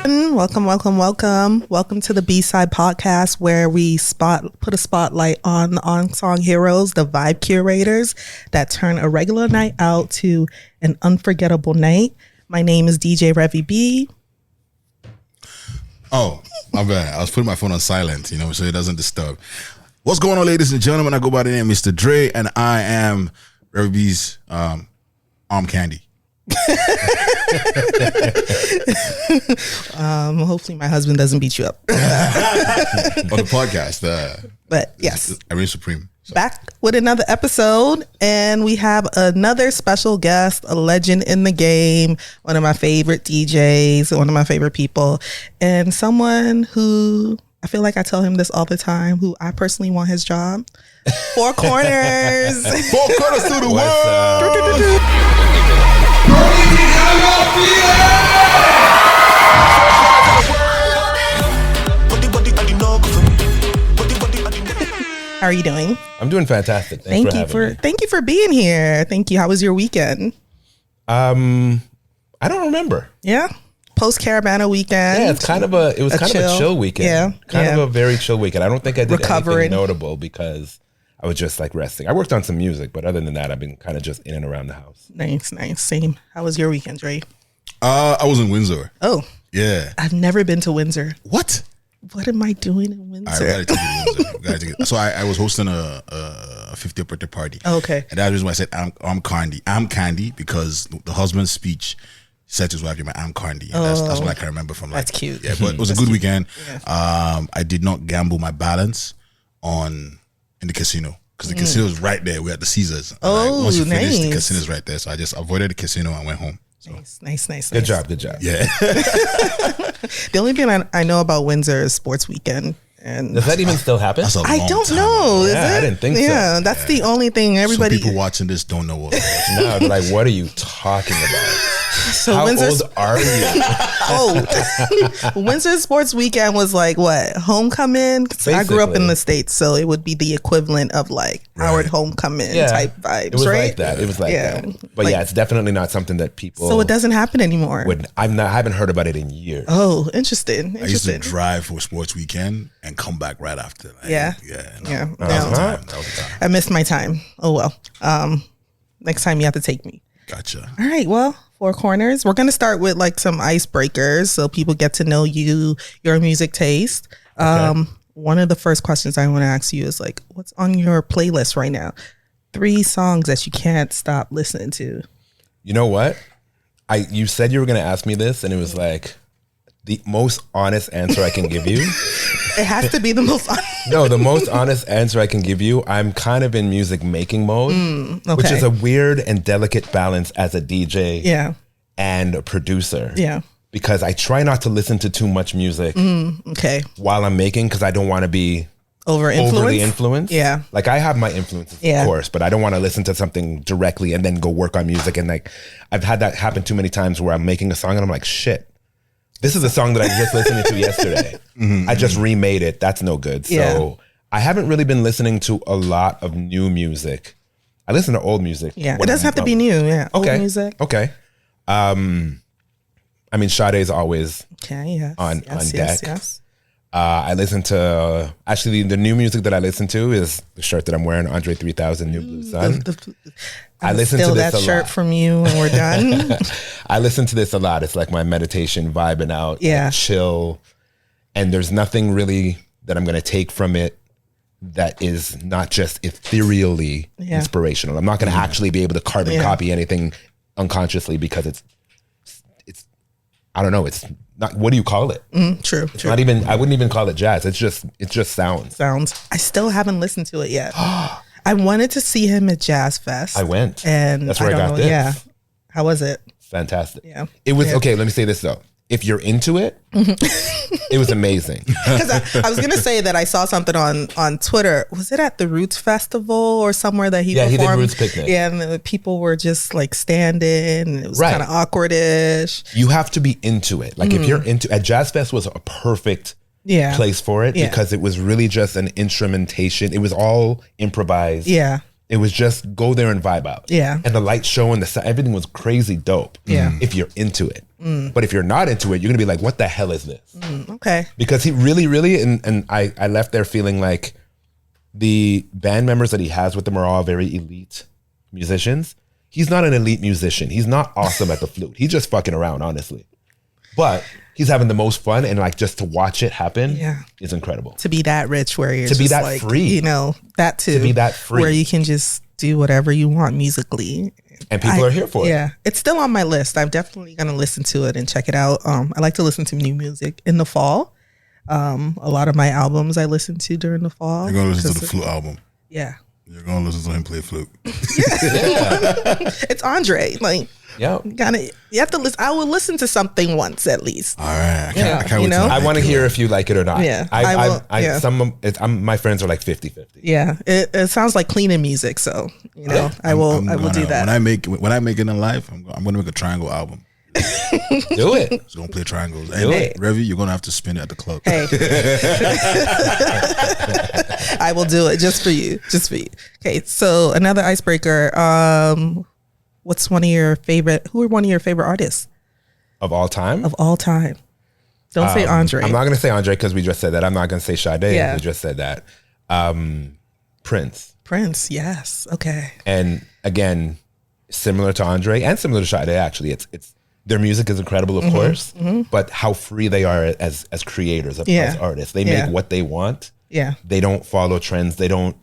Welcome to the Bside podcast, where we put a spotlight on the unsung heroes, the vibe curators that turn a regular night out to an unforgettable night. My name is DJ Revy B. Oh, my bad. I was putting my phone on silent, so it doesn't disturb. What's going on, ladies and gentlemen? I go by the name Mr. Dre, and I am Revy B's arm candy. Hopefully my husband doesn't beat you up on the podcast. But yes, I reign supreme. So. Back with another episode, and we have another special guest, a legend in the game, one of my favorite DJs, one of my favorite people, and someone who I feel like I tell him this all the time, who I personally want his job. 4Korners. 4Korners to the world. How are you doing? I'm doing fantastic. Thank you for being here. Thank you. How was your weekend? I don't remember. Yeah. Post Caravana weekend. Yeah, it was kind of a chill weekend. Yeah. Kind of a very chill weekend. I don't think I did Recovering. anything notable because I was just like resting. I worked on some music, but other than that, I've been kind of just in and around the house. Nice. Same. How was your weekend, Dre? I was in Windsor. Oh. Yeah. I've never been to Windsor. What? What am I doing in Windsor? All right, we gotta take it. So I was hosting a 50th birthday party. Oh, okay. And that's the reason why I said I'm candy. I'm candy because the husband's speech said to his wife, I'm candy. And that's what I can remember from That's cute. Yeah, but it was a good weekend. Yeah. I did not gamble my balance in the casino. Because the casino is right there. We're at the Caesars. Once you finish, the casino's right there. So I just avoided the casino and went home. So. Nice. Good job. Yeah. The only thing I know about Windsor is sports weekend. And does that even still happen? I don't know. Is it? I didn't think so. Yeah, that's the only thing everybody. So people watching this don't know what. No, they're like, what are you talking about? So how Windsor's, old are you? Windsor sports weekend was like what? Homecoming? I grew up in the States, so it would be the equivalent of like Howard Homecoming type vibes, it was right? like that. It was like that. But yeah, it's definitely not something that people. So it doesn't happen anymore. I haven't heard about it in years. Oh, interesting. I used to drive for sports weekend and come back right after. Like, yeah. That was the time. I missed my time. Oh well. Next time you have to take me. Gotcha. All right. Well, 4Korners. We're going to start with like some icebreakers so people get to know you, your music taste. Okay. One of the first questions I want to ask you is like, what's on your playlist right now? 3 songs that you can't stop listening to. You know what? You said you were going to ask me this, and it was like the most honest answer I can give you. It has to be the most honest. No, the most honest answer I can give you. I'm kind of in music making mode, which is a weird and delicate balance as a DJ and a producer. Yeah. Because I try not to listen to too much music while I'm making, because I don't want to be overly influenced. Yeah. Like I have my influences, of course, but I don't want to listen to something directly and then go work on music. And like I've had that happen too many times where I'm making a song and I'm like, shit. This is a song that I just listened to yesterday. I just remade it. That's no good. So I haven't really been listening to a lot of new music. I listen to old music. Yeah, it doesn't have to be new. Yeah, okay. Old music. Okay. I mean, Sade's always on deck. Yes. I listen to, actually the new music that I listen to is the shirt that I'm wearing, Andre 3000 New Blue Sun. I listen to this that shirt from you when we're done. I listen to this a lot. It's like my meditation, vibing out, like chill. And there's nothing really that I'm going to take from it that is not just ethereally inspirational. I'm not going to actually be able to carbon copy anything unconsciously because it's I don't know. It's not. What do you call it? True. Not even. I wouldn't even call it jazz. It's just sounds. I still haven't listened to it yet. I wanted to see him at Jazz Fest. I went, and that's where I got this. Yeah. How was it? Fantastic. Yeah. It was okay. Let me say this though. If you're into it, it was amazing. Because I was gonna say that I saw something on Twitter. Was it at the Roots Festival or somewhere that he performed? He did Roots Picnic. Yeah, and the people were just like standing. And it was kind of awkward-ish. You have to be into it. Like if you're into at Jazz Fest was a perfect place for it because it was really just an instrumentation. It was all improvised. Yeah. It was just go there and vibe out. Yeah. And the light show and everything was crazy dope. Yeah. If you're into it. But if you're not into it, you're gonna be like, what the hell is this? Okay. Because he really, and I left there feeling like the band members that he has with him are all very elite musicians. He's not an elite musician. He's not awesome at the flute. He's just fucking around, honestly. But he's having the most fun, and like just to watch it happen is incredible. To be that rich where you're to be just that like, free. you know, that too. To be that free. Where you can just do whatever you want musically. And people are here for it. Yeah. It's still on my list. I'm definitely going to listen to it and check it out. I like to listen to new music in the fall. A lot of my albums I listen to during the fall. You're going to listen to the flute album. Yeah. You're going to listen to him play flute. It's Andre. Like, yeah. You have to listen. I will listen to something once at least. All right. I can't wait to I want to hear if you like it or not. Yeah. My friends are like 50-50. Yeah. It sounds like cleaning music. So, you know, I will do that. When I make it in life, I'm going to make a triangle album. Do it. It's going to play triangles. Do it. Revy, you're going to have to spin it at the club. Hey. I will do it just for you. Just for you. Okay. So another icebreaker. What's one of your favorite? Who are one of your favorite artists of all time? Of all time. Don't say Andre. I'm not going to say Andre because we just said that. I'm not going to say Sade. Yeah. We just said that. Prince. Prince. Yes. Okay. And again, similar to Andre and similar to Sade. Actually, it's their music is incredible, of course, but how free they are as creators, as artists. They make what they want. Yeah. They don't follow trends. They don't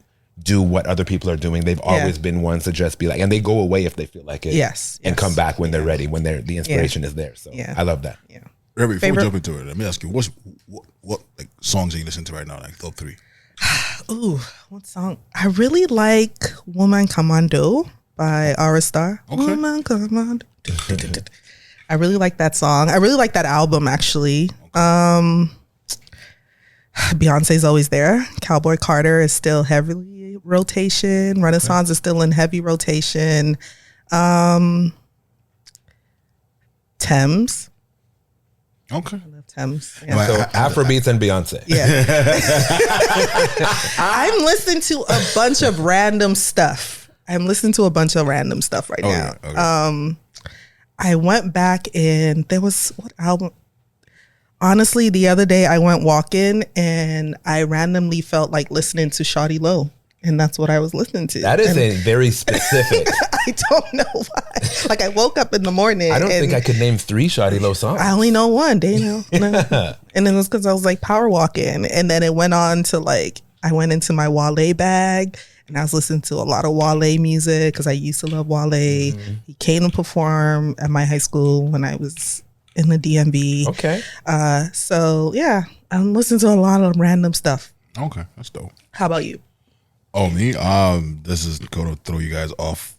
do what other people are doing. They've always been ones to just be like, and they go away if they feel like it. Yes. And come back when they're ready, when the inspiration is there. So I love that. Yeah. Revy, before we jump into it, let me ask you, what like songs are you listening to right now? Like top 3. Ooh, what song? I really like Woman Commando by Aristar. Okay. Woman Commando. I really like that song. I really like that album, actually. Beyonce's always there. Cowboy Carter is still heavily rotation. Renaissance is still in heavy rotation. Thames. Okay. I love Thames. Yeah. So Afrobeats and Beyonce. Yeah. I'm listening to a bunch of random stuff. right now. Okay. I went back and there was what album? Honestly, the other day I went walking and I randomly felt like listening to Shawty Low, and that's what I was listening to. That is a very specific. I don't know why. Like I woke up in the morning. I don't think I could name 3 Shawty Low songs. I only know one. Daniel. No. And then it was because I was like power walking, and then it went on to like I went into my Wale bag. And I was listening to a lot of Wale music because I used to love Wale. He came to perform at my high school when I was in the DMV. Okay. So yeah, I'm listening to a lot of random stuff. Okay, that's dope. How about you? Oh, me? This is going to throw you guys off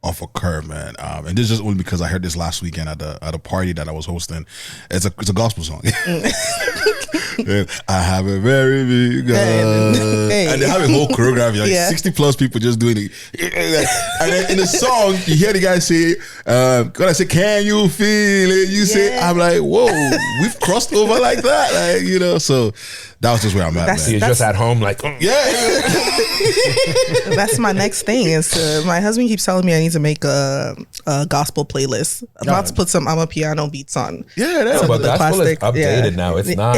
a curve, man. And this is just only because I heard this last weekend at a party that I was hosting. It's a gospel song. I have a very big God. And they have a whole choreography, like 60 plus people just doing it. And then in the song, you hear the guy say, when I say, can you feel it? You say, I'm like, whoa, we've crossed over like that. Like, you know, so that was just where I'm at, man. You're just at home like, yeah. That's my next thing is my husband keeps telling me I need to make a gospel playlist. I'm about to put some piano beats on. Yeah, but gospel is updated now. It's not.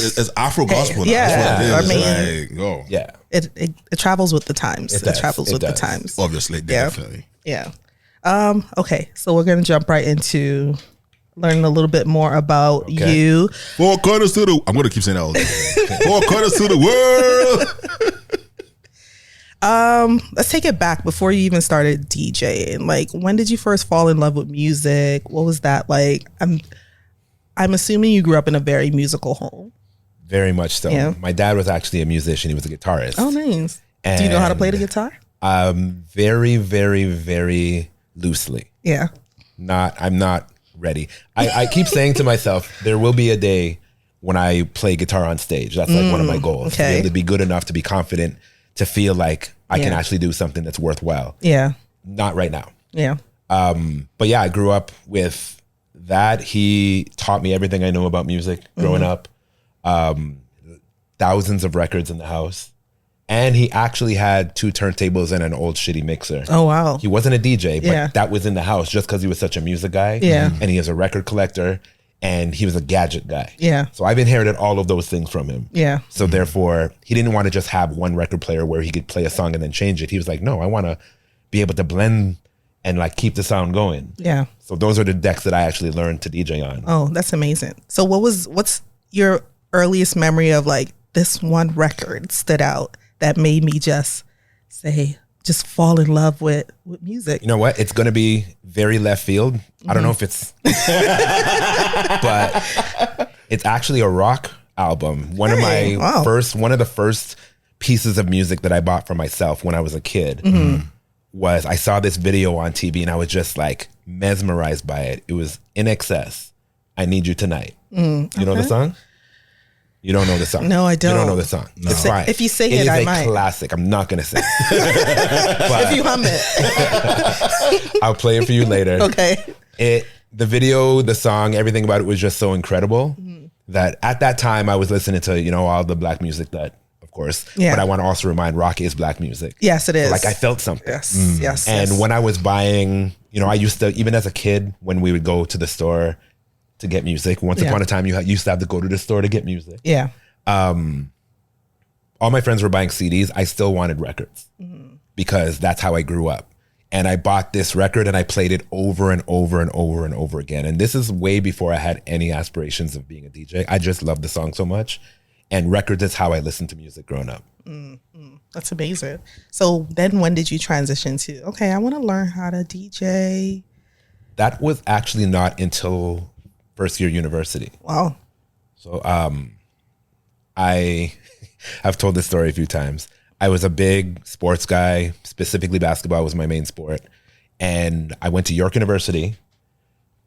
It's Afro gospel now. Yeah. That's what it is. I mean, like, go. Yeah. It travels with the times. It travels with the times. Obviously, definitely. Yeah. Okay, so we're gonna jump right into learning a little bit more about you. 4 Korners to the. I'm gonna keep saying that all the time. 4 Korners to the world. Let's take it back before you even started DJing. Like, when did you first fall in love with music? What was that like? I'm assuming you grew up in a very musical home. Very much so. Yeah. My dad was actually a musician. He was a guitarist. Oh, nice. Do you know how to play the guitar? Very, very, very loosely. Yeah. I'm not ready. I keep saying to myself, there will be a day when I play guitar on stage. That's like one of my goals. To be able to be good enough to be confident, to feel like I can actually do something that's worthwhile. Yeah. Not right now. Yeah. But yeah, I grew up with that. He taught me everything I know about music growing up. Thousands of records in the house. And he actually had 2 turntables and an old shitty mixer. Oh, wow. He wasn't a DJ, but that was in the house just because he was such a music guy. Yeah. And he is a record collector and he was a gadget guy. Yeah. So I've inherited all of those things from him. Yeah. So therefore, he didn't want to just have one record player where he could play a song and then change it. He was like, no, I want to be able to blend and like keep the sound going. Yeah. So those are the decks that I actually learned to DJ on. Oh, that's amazing. So what's your earliest memory of like this one record stood out that made me just fall in love with music? You know what? It's going to be very left field. I don't know if it's, but it's actually a rock album. One of the first pieces of music that I bought for myself when I was a kid was I saw this video on TV and I was just like mesmerized by it. It was In Excess, I Need You Tonight. You know the song? You don't know the song? No, I don't. You don't know the song? No. It's fine. If you say it, I might. It is a classic. I'm not going to sing. If you hum it. I'll play it for you later. Okay. The video, the song, everything about it was just so incredible that at that time I was listening to, you know, all the black music that, of course, but I want to also remind rock is black music. Yes, it is. So like I felt something. Yes, yes. And when I was buying, you know, I used to, even as a kid, when we would go to the store to get music, once upon a time you used to have to go to the store to get music. Yeah. All my friends were buying CDs. I still wanted records because that's how I grew up. And I bought this record and I played it over and over and over and over again. And this is way before I had any aspirations of being a DJ. I just loved the song so much. And records is how I listened to music growing up. That's amazing. So then when did you transition to, okay, I want to learn how to DJ? That was actually not until first year university. Wow. So I've told this story a few times. I was a big sports guy, specifically basketball was my main sport. And I went to York University,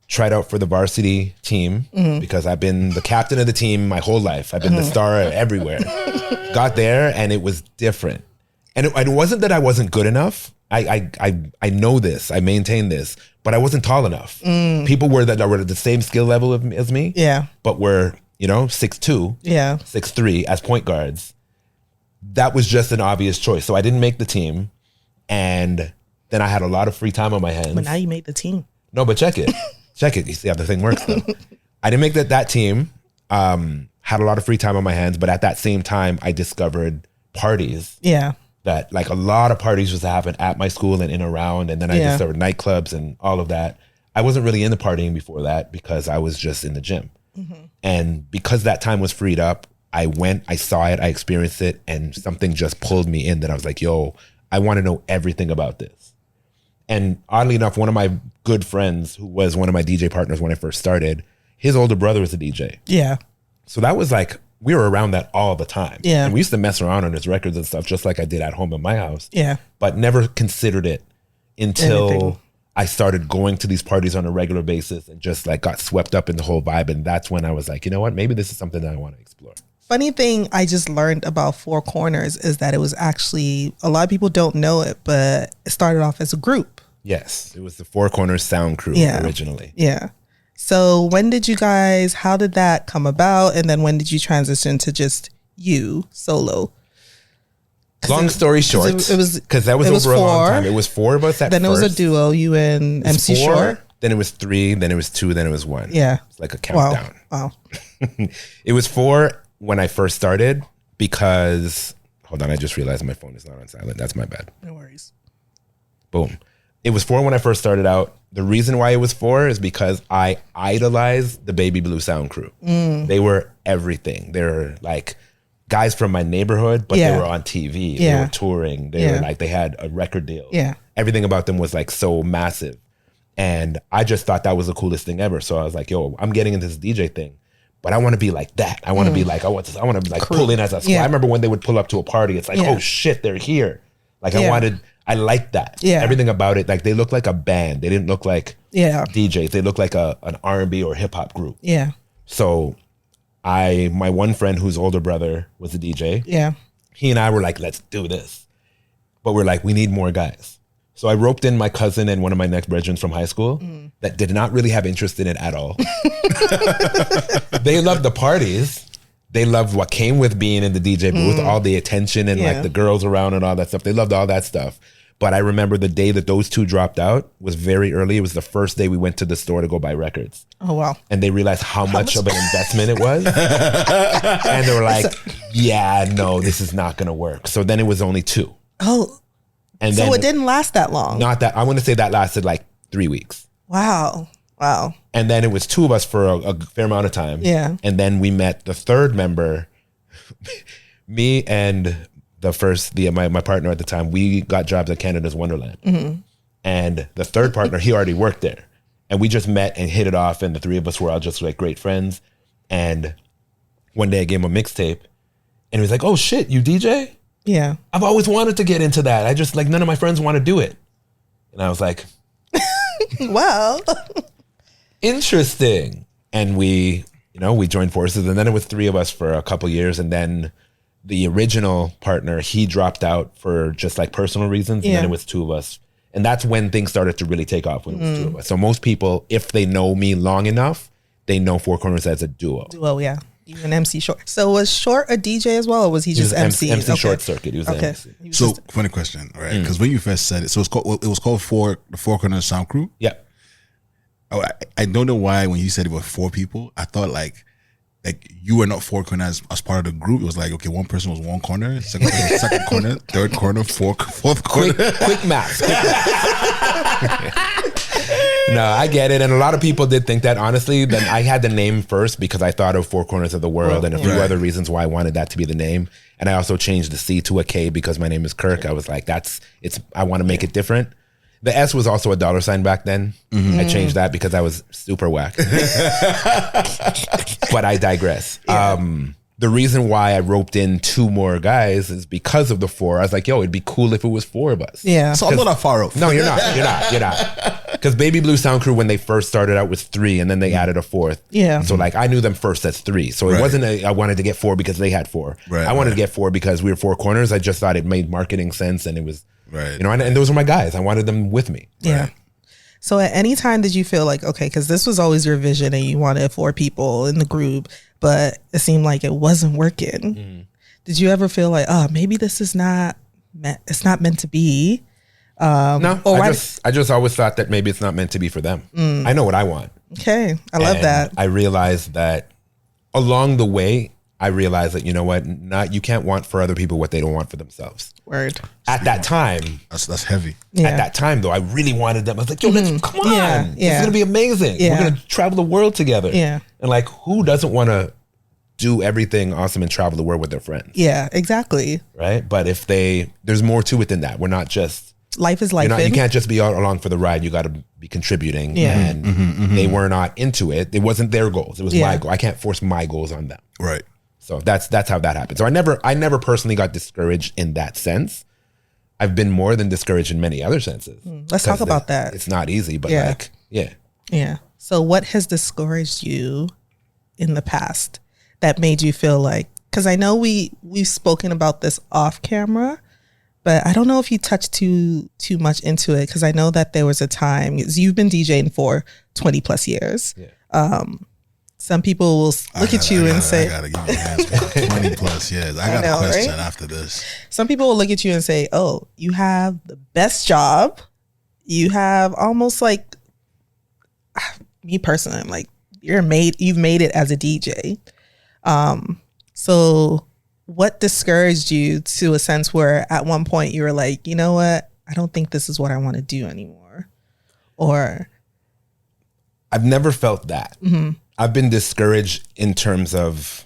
tried out for the varsity team because I've been the captain of the team my whole life. I've been the star everywhere. Got there and it was different. And it wasn't that I wasn't good enough. I know this, I maintain this, but I wasn't tall enough. People were that were at the same skill level as me, but were, you know, 6'2", 6'3" as point guards. That was just an obvious choice. So I didn't make the team, and then I had a lot of free time on my hands. But now you made the team. No, but check it. Check it. You see how the thing works though. I didn't make that team. Had a lot of free time on my hands, but at that same time, I discovered parties. Yeah. That like a lot of parties was happening at my school and in around, and then I discovered nightclubs and all of that. I wasn't really into partying before that because I was just in the gym. And because that time was freed up, I went, I saw it, I experienced it, and something just pulled me in that I was like, yo, I want to know everything about this. And oddly enough, one of my good friends who was one of my DJ partners when I first started, his older brother was a DJ. Yeah. So that was like, we were around that all the time. Yeah. And we used to mess around on his records and stuff, just like I did at home in my house. Yeah. But never considered it until I started going to these parties on a regular basis and just like got swept up in the whole vibe. And that's when I was like, you know what, maybe this is something that I want to explore. Funny thing I just learned about 4Korners is that it was actually, a lot of people don't know it, but it started off as a group. Yes, it was the 4Korners sound crew originally. Yeah. So when did you guys, how did that come about? And then when did you transition to just you solo? Long story short, it was because that was over a long time. It was 4 of us at then first. Then it was a duo, you and MC Short. Then it was 3, then it was 2, then it was 1. Yeah. It's like a countdown. Wow. It was 4 when I first started because, hold on, I just realized my phone is not on silent. That's my bad. No worries. Boom. It was 4 when I first started out. The reason why it was 4 is because I idolized the Baby Blue Sound crew. They were everything. They were like guys from my neighborhood, but they were on TV. They were touring. They were like, they had a record deal. Yeah. Everything about them was like so massive. And I just thought that was the coolest thing ever. So I was like, yo, I'm getting into this DJ thing, but I want to be like that. I want to be like, I want to be like pull in as a squad. I remember when they would pull up to a party, it's like, oh shit, they're here. Like I liked that. Yeah. Everything about it. Like they looked like a band. They didn't look like DJs. They looked like an R&B or hip hop group. Yeah. So my one friend whose older brother was a DJ. Yeah. He and I were like, let's do this. But we're like, we need more guys. So I roped in my cousin and one of my next brethren from high school that did not really have interest in it at all. They loved the parties, they loved what came with being in the DJ booth, all the attention and like the girls around and all that stuff. They loved all that stuff. But I remember the day that those two dropped out was very early. It was the first day we went to the store to go buy records. Oh, wow. And they realized how much of an investment it was. And they were like, yeah, no, this is not going to work. So then it was only two. Oh, and so it didn't last that long. Not that. I want to say that lasted like 3 weeks. Wow. And then it was two of us for a fair amount of time. Yeah. And then we met the third member, me and my partner at the time. We got jobs at Canada's Wonderland. Mm-hmm. And the third partner, he already worked there. And we just met and hit it off. And the three of us were all just like great friends. And one day I gave him a mixtape. And he was like, oh shit, you DJ? Yeah. I've always wanted to get into that. I just like, none of my friends want to do it. And I was like, well, interesting. And we joined forces. And then it was three of us for a couple years. And then the original partner, he dropped out for just like personal reasons. And then it was two of us. And that's when things started to really take off, when it was two of us. So most people, if they know me long enough, they know 4Korners as a duo. Yeah. You and MC Short. So was Short a DJ as well, or was he just MC? MC Short Circuit. He was an MC. So funny question, right? Because when you first said it, so it was called the 4Korners Sound Crew? Yeah. Oh, I don't know why when you said it was four people, I thought like you were not 4Korners as part of the group. It was like, okay, one person was one corner, second corner, third corner, fourth corner. Quick math. No, I get it. And a lot of people did think that, honestly. Then I had the name first because I thought of 4Korners of the World and a few other reasons why I wanted that to be the name. And I also changed the C to a K because my name is Kirk. I was like, I want to make it different. The S was also a $sign back then. I changed that because I was super whack. But I digress. Yeah. The reason why I roped in two more guys is because of the four. I was like, yo, it'd be cool if it was four of us. Yeah. So I'm not that far off. No, you're not. Because Baby Blue Sound Crew, when they first started out, was three, and then they added a fourth. Yeah. So like I knew them first as three. So it wasn't I wanted to get four because they had four. Right, I wanted to get four because we were 4Korners. I just thought it made marketing sense, and it was, right. And those were my guys. I wanted them with me. Yeah. Right. So at any time did you feel like, okay, because this was always your vision and you wanted four people in the group, but it seemed like it wasn't working. Did you ever feel like, oh, maybe this is not meant to be? No, I just always thought that maybe it's not meant to be for them. I know what I want. Okay. I love that. I realized that along the way, I realized that, you know what, you can't want for other people what they don't want for themselves. Word. At that time. That's heavy. Yeah. At that time, though, I really wanted them. I was like, yo, come on. Yeah. It's going to be amazing. Yeah. We're going to travel the world together. Yeah. And like, who doesn't want to do everything awesome and travel the world with their friends? Yeah, exactly. Right? But there's more to it than that. We're not just... Life is life. You can't just be along for the ride. You got to be contributing. Yeah. And they were not into it. It wasn't their goals. It was my goal. I can't force my goals on them. Right. So that's how that happened. So I never personally got discouraged in that sense. I've been more than discouraged in many other senses. Let's talk about that. It's not easy, but Yeah. So what has discouraged you in the past that made you feel like, because I know we've spoken about this off camera, but I don't know if you touched too much into it, because I know that there was a time, you've been DJing for 20 plus years. Yeah. Some people will look at you and say, I gotta give you an answer. 20 plus years. I got a question after this. Some people will look at you and say, oh, you have the best job. You have almost like, me personally, I'm like, you've made it as a DJ. So what discouraged you to a sense where at one point you were like, you know what? I don't think this is what I want to do anymore. Or I've never felt that. I've been discouraged in terms of,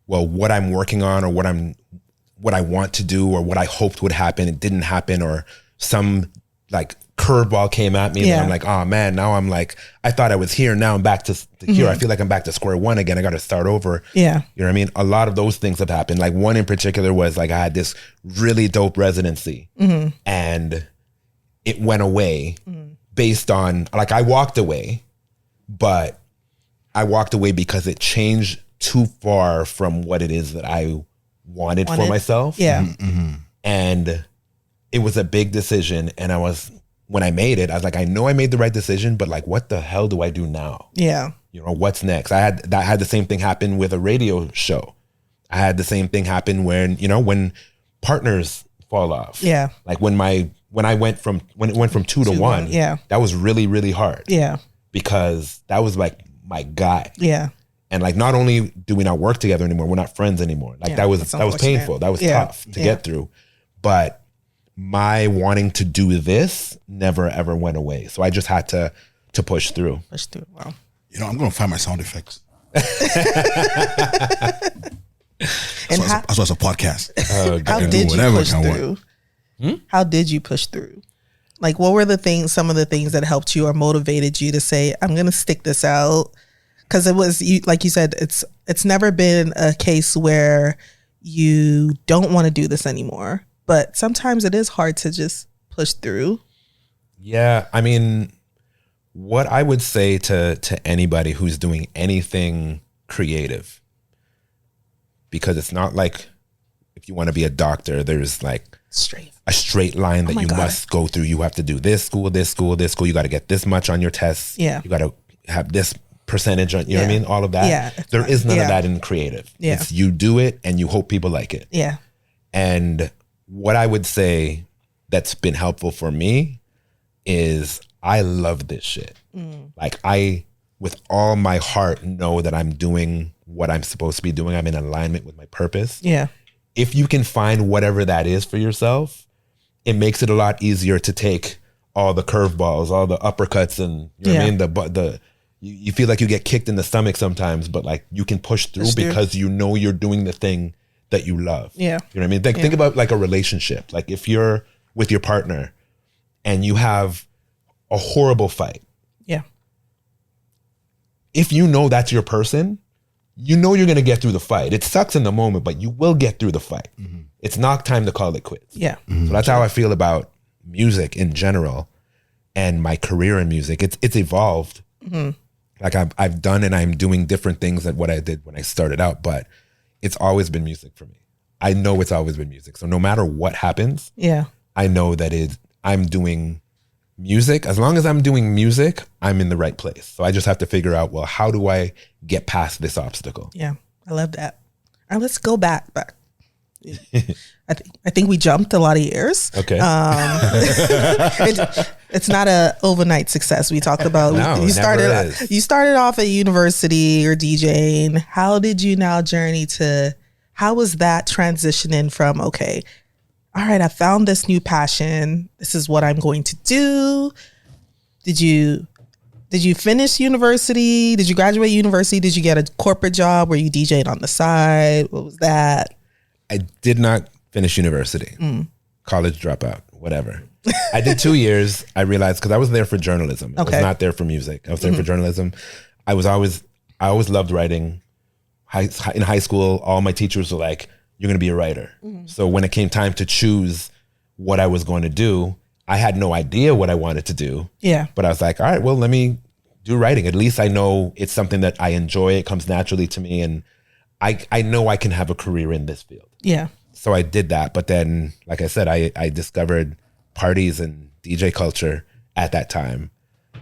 well, what I'm working on, or what I want to do, or what I hoped would happen. It didn't happen, or some like curveball came at me, and I'm like, oh man, now I'm like, I thought I was here, now I'm back to here. I feel like I'm back to square one again. I got to start over. Yeah. You know what I mean? A lot of those things have happened. Like one in particular was like, I had this really dope residency and it went away based on, like, I walked away, but I walked away because it changed too far from what it is that I wanted for myself. Yeah. And it was a big decision. And when I made it, I was like, I know I made the right decision, but like, what the hell do I do now? Yeah. you know, what's next? I had the same thing happen with a radio show. I had the same thing happen when, you know, when partners fall off. Yeah. Like when it went from 2 to 1. Yeah. That was really, really hard. Yeah. Because that was like my guy. Yeah. And like, not only do we not work together anymore, we're not friends anymore. Like that was painful. That was tough to get through. But my wanting to do this never ever went away. So I just had to push through. Wow. You know, I'm going to find my sound effects. And that's why it's a podcast. How did you push through? How did you push through? Like, what were some of the things that helped you or motivated you to say, I'm going to stick this out? Because it was, like you said, it's never been a case where you don't want to do this anymore. But sometimes it is hard to just push through. Yeah. I mean, what I would say to anybody who's doing anything creative, because it's not like if you want to be a doctor, there's like a straight line that you must go through. You have to do this school, this school, this school. You got to get this much on your tests. Yeah. You got to have this percentage on, you know what I mean? All of that. Yeah. There is none of that in creative. Yeah. It's you do it and you hope people like it. Yeah. And what I would say that's been helpful for me is I love this shit. Like I, with all my heart, know that I'm doing what I'm supposed to be doing. I'm in alignment with my purpose. Yeah. If you can find whatever that is for yourself, it makes it a lot easier to take all the curveballs, all the uppercuts, and you know what I mean? You feel like you get kicked in the stomach sometimes, but like you can push through because you know you're doing the thing that you love. Yeah. You know what I mean? Think about like a relationship. Like if you're with your partner and you have a horrible fight. Yeah. If you know that's your person, you know you're going to get through the fight. It sucks in the moment, but you will get through the fight. Mm-hmm. It's not time to call it quits. Yeah. So that's how I feel about music in general and my career in music. It's evolved. Mm-hmm. Like I've done and I'm doing different things than what I did when I started out, but it's always been music for me. I know it's always been music. So no matter what happens, I know that I'm doing music. As long as I'm doing music, I'm in the right place. So I just have to figure out, well, how do I get past this obstacle? Yeah, I love that. All right, let's go back. I think we jumped a lot of years. Okay. It's not a overnight success. We talked about you started off at university or DJing. How did you now journey to, how was that transitioning from, okay, all right, I found this new passion. This is what I'm going to do. Did you finish university? Did you graduate university? Did you get a corporate job where you DJed on the side? What was that? I did not finish university. College dropout, whatever. I did 2 years. I realized, because I was there for journalism. I was not there for music. I was there for journalism. I always loved writing. In high school, all my teachers were like, you're going to be a writer. So when it came time to choose what I was going to do, I had no idea what I wanted to do. Yeah. But I was like, all right, well, let me do writing. At least I know it's something that I enjoy. It comes naturally to me. And I know I can have a career in this field. Yeah. So I did that. But then, like I said, I discovered parties and DJ culture at that time.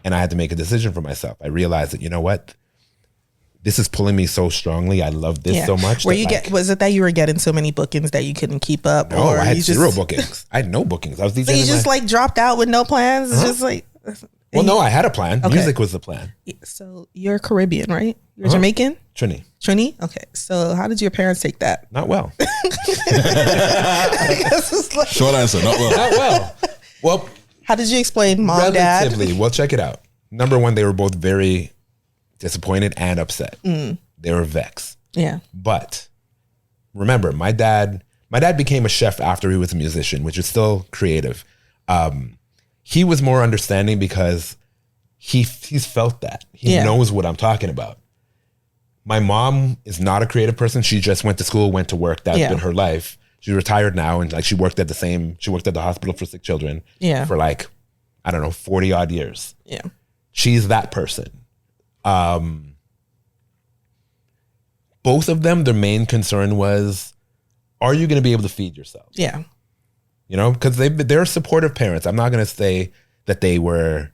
And I had to make a decision for myself. I realized that, you know what? This is pulling me so strongly. I love this so much. Was it that you were getting so many bookings that you couldn't keep up? No, I had zero bookings. I had no bookings. I was DJing. So you just like dropped out with no plans? It's just like... Well, no, I had a plan. Okay. Music was the plan. So you're Caribbean, right? You're Jamaican? Trini? Okay. So how did your parents take that? Not well. Short answer, not well. Not well. Well, how did you explain mom, dad? Relatively. Well, check it out. Number one, they were both very disappointed and upset. They were vexed. Yeah. But remember, my dad became a chef after he was a musician, which is still creative. He was more understanding because he's felt that. He knows what I'm talking about. My mom is not a creative person. She just went to school, went to work. That's been her life. She's retired now, and like she worked at the hospital for sick children for like, I don't know, 40 odd years. Yeah. She's that person. Both of them, their main concern was, are you going to be able to feed yourself? Yeah. You know, because they're supportive parents. I'm not going to say that they were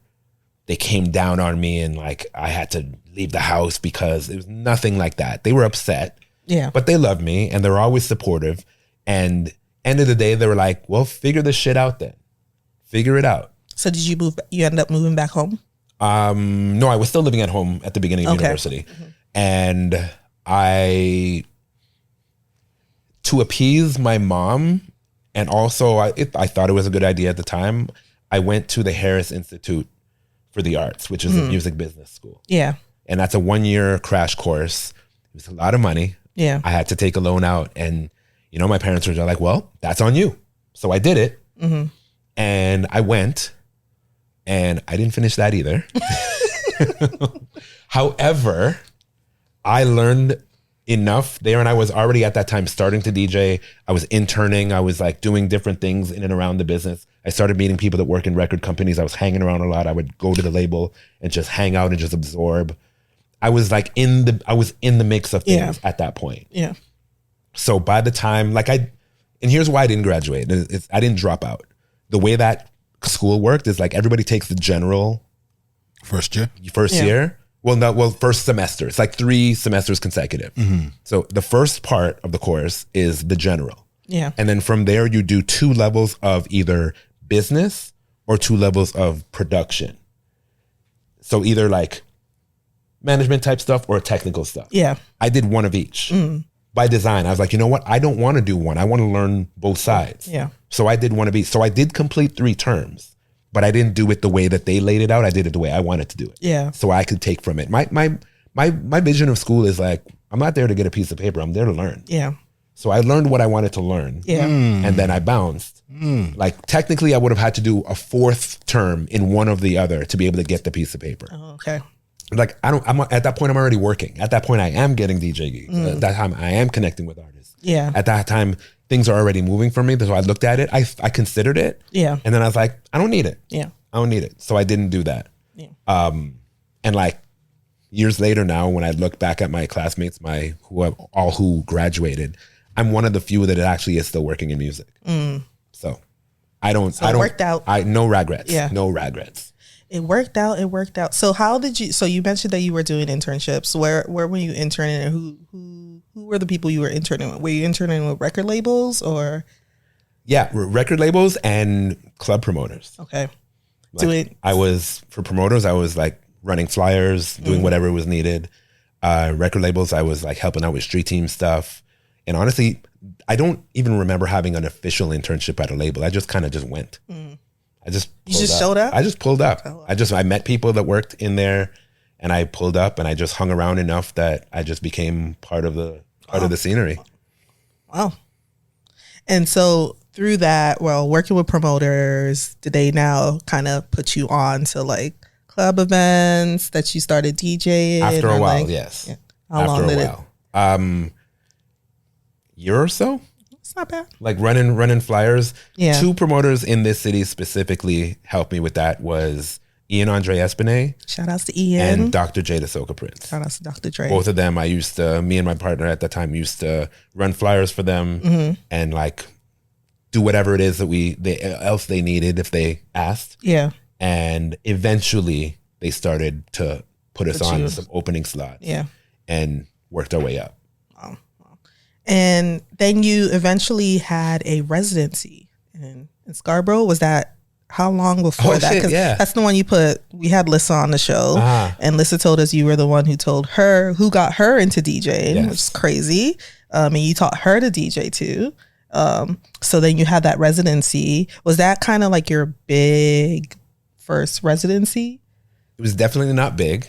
they came down on me and like I had to leave the house because it was nothing like that. They were upset. Yeah. But they loved me and they were always supportive. And end of the day, they were like, well, figure this shit out then. Figure it out. So did you move? You ended up moving back home? No, I was still living at home at the beginning of university. And to appease my mom, and also I thought it was a good idea at the time, I went to the Harris Institute for the Arts, which is a music business school. Yeah. And that's a 1-year crash course. It was a lot of money. Yeah. I had to take a loan out. And, you know, my parents were like, well, that's on you. So I did it. And I went. And I didn't finish that either. However, I learned enough there, and I was already at that time starting to DJ. I was interning. I was like doing different things in and around the business. I started meeting people that work in record companies. I was hanging around a lot. I would go to the label and just hang out and just absorb. I was like in the mix of things at that point. Yeah. So by the time and here's why I didn't graduate. I didn't drop out. The way that school worked is like everybody takes the general first year. Well, first semester. It's like 3 semesters consecutive. So the first part of the course is the general. Yeah. And then from there, you do 2 levels of either business or 2 levels of production. So either like management type stuff or technical stuff. Yeah. I did 1 of each. By design, I was like, you know what? I don't want to do one. I want to learn both sides. Yeah. So I did 1 of each. So I did complete 3 terms. But I didn't do it the way that they laid it out. I did it the way I wanted to do it. Yeah. So I could take from it. My vision of school is like, I'm not there to get a piece of paper. I'm there to learn. Yeah. So I learned what I wanted to learn. Yeah. And then I bounced. Like technically I would have had to do a 4th term in one of the other to be able to get the piece of paper. Oh, okay. Like I'm at that point, I'm already working. At that point, I am getting DJ gigs. At that time, I am connecting with artists. Yeah. At that time, things are already moving for me. So I looked at it. I considered it. Yeah. And then I was like, I don't need it. Yeah. I don't need it. So I didn't do that. Yeah. And like years later now, when I look back at my classmates, who graduated, I'm one of the few that actually is still working in music. So I don't. It worked out. No regrets. Yeah. No regrets. It worked out. So how did you? So you mentioned that you were doing internships. Where were you interning, and who were the people you were interning with? Were you interning with record labels or? Yeah, record labels and club promoters. Okay. I was for promoters. I was like running flyers, doing whatever was needed. Record labels, I was like helping out with street team stuff. And honestly, I don't even remember having an official internship at a label. I just kind of just went. I just showed up. I just pulled up. Oh. I met people that worked in there, and I pulled up, and I just hung around enough that I just became part of the scenery. Wow. And so through that, working with promoters, did they now kind of put you on to like club events that you started DJing? After a while, yes. Yeah. How long did it? Year or so. It's not bad. Like running flyers. Yeah. 2 promoters in this city specifically helped me with that was Ian Andre Espinay. Shout outs to Ian. And Dr. J the Soca Prince. Shout outs to Dr. Dre. Both of them, me and my partner at that time used to run flyers for them and like do whatever it is that else they needed if they asked. Yeah. And eventually they started to put us on some opening slots. Yeah. And worked our way up. Wow. And then you eventually had a residency in Scarborough. Was that how long before that? Because that's the one you put. We had Lissa on the show, and Lissa told us you were the one who got her into DJing, which is crazy. And you taught her to DJ too. So then you had that residency. Was that kind of like your big first residency? It was definitely not big.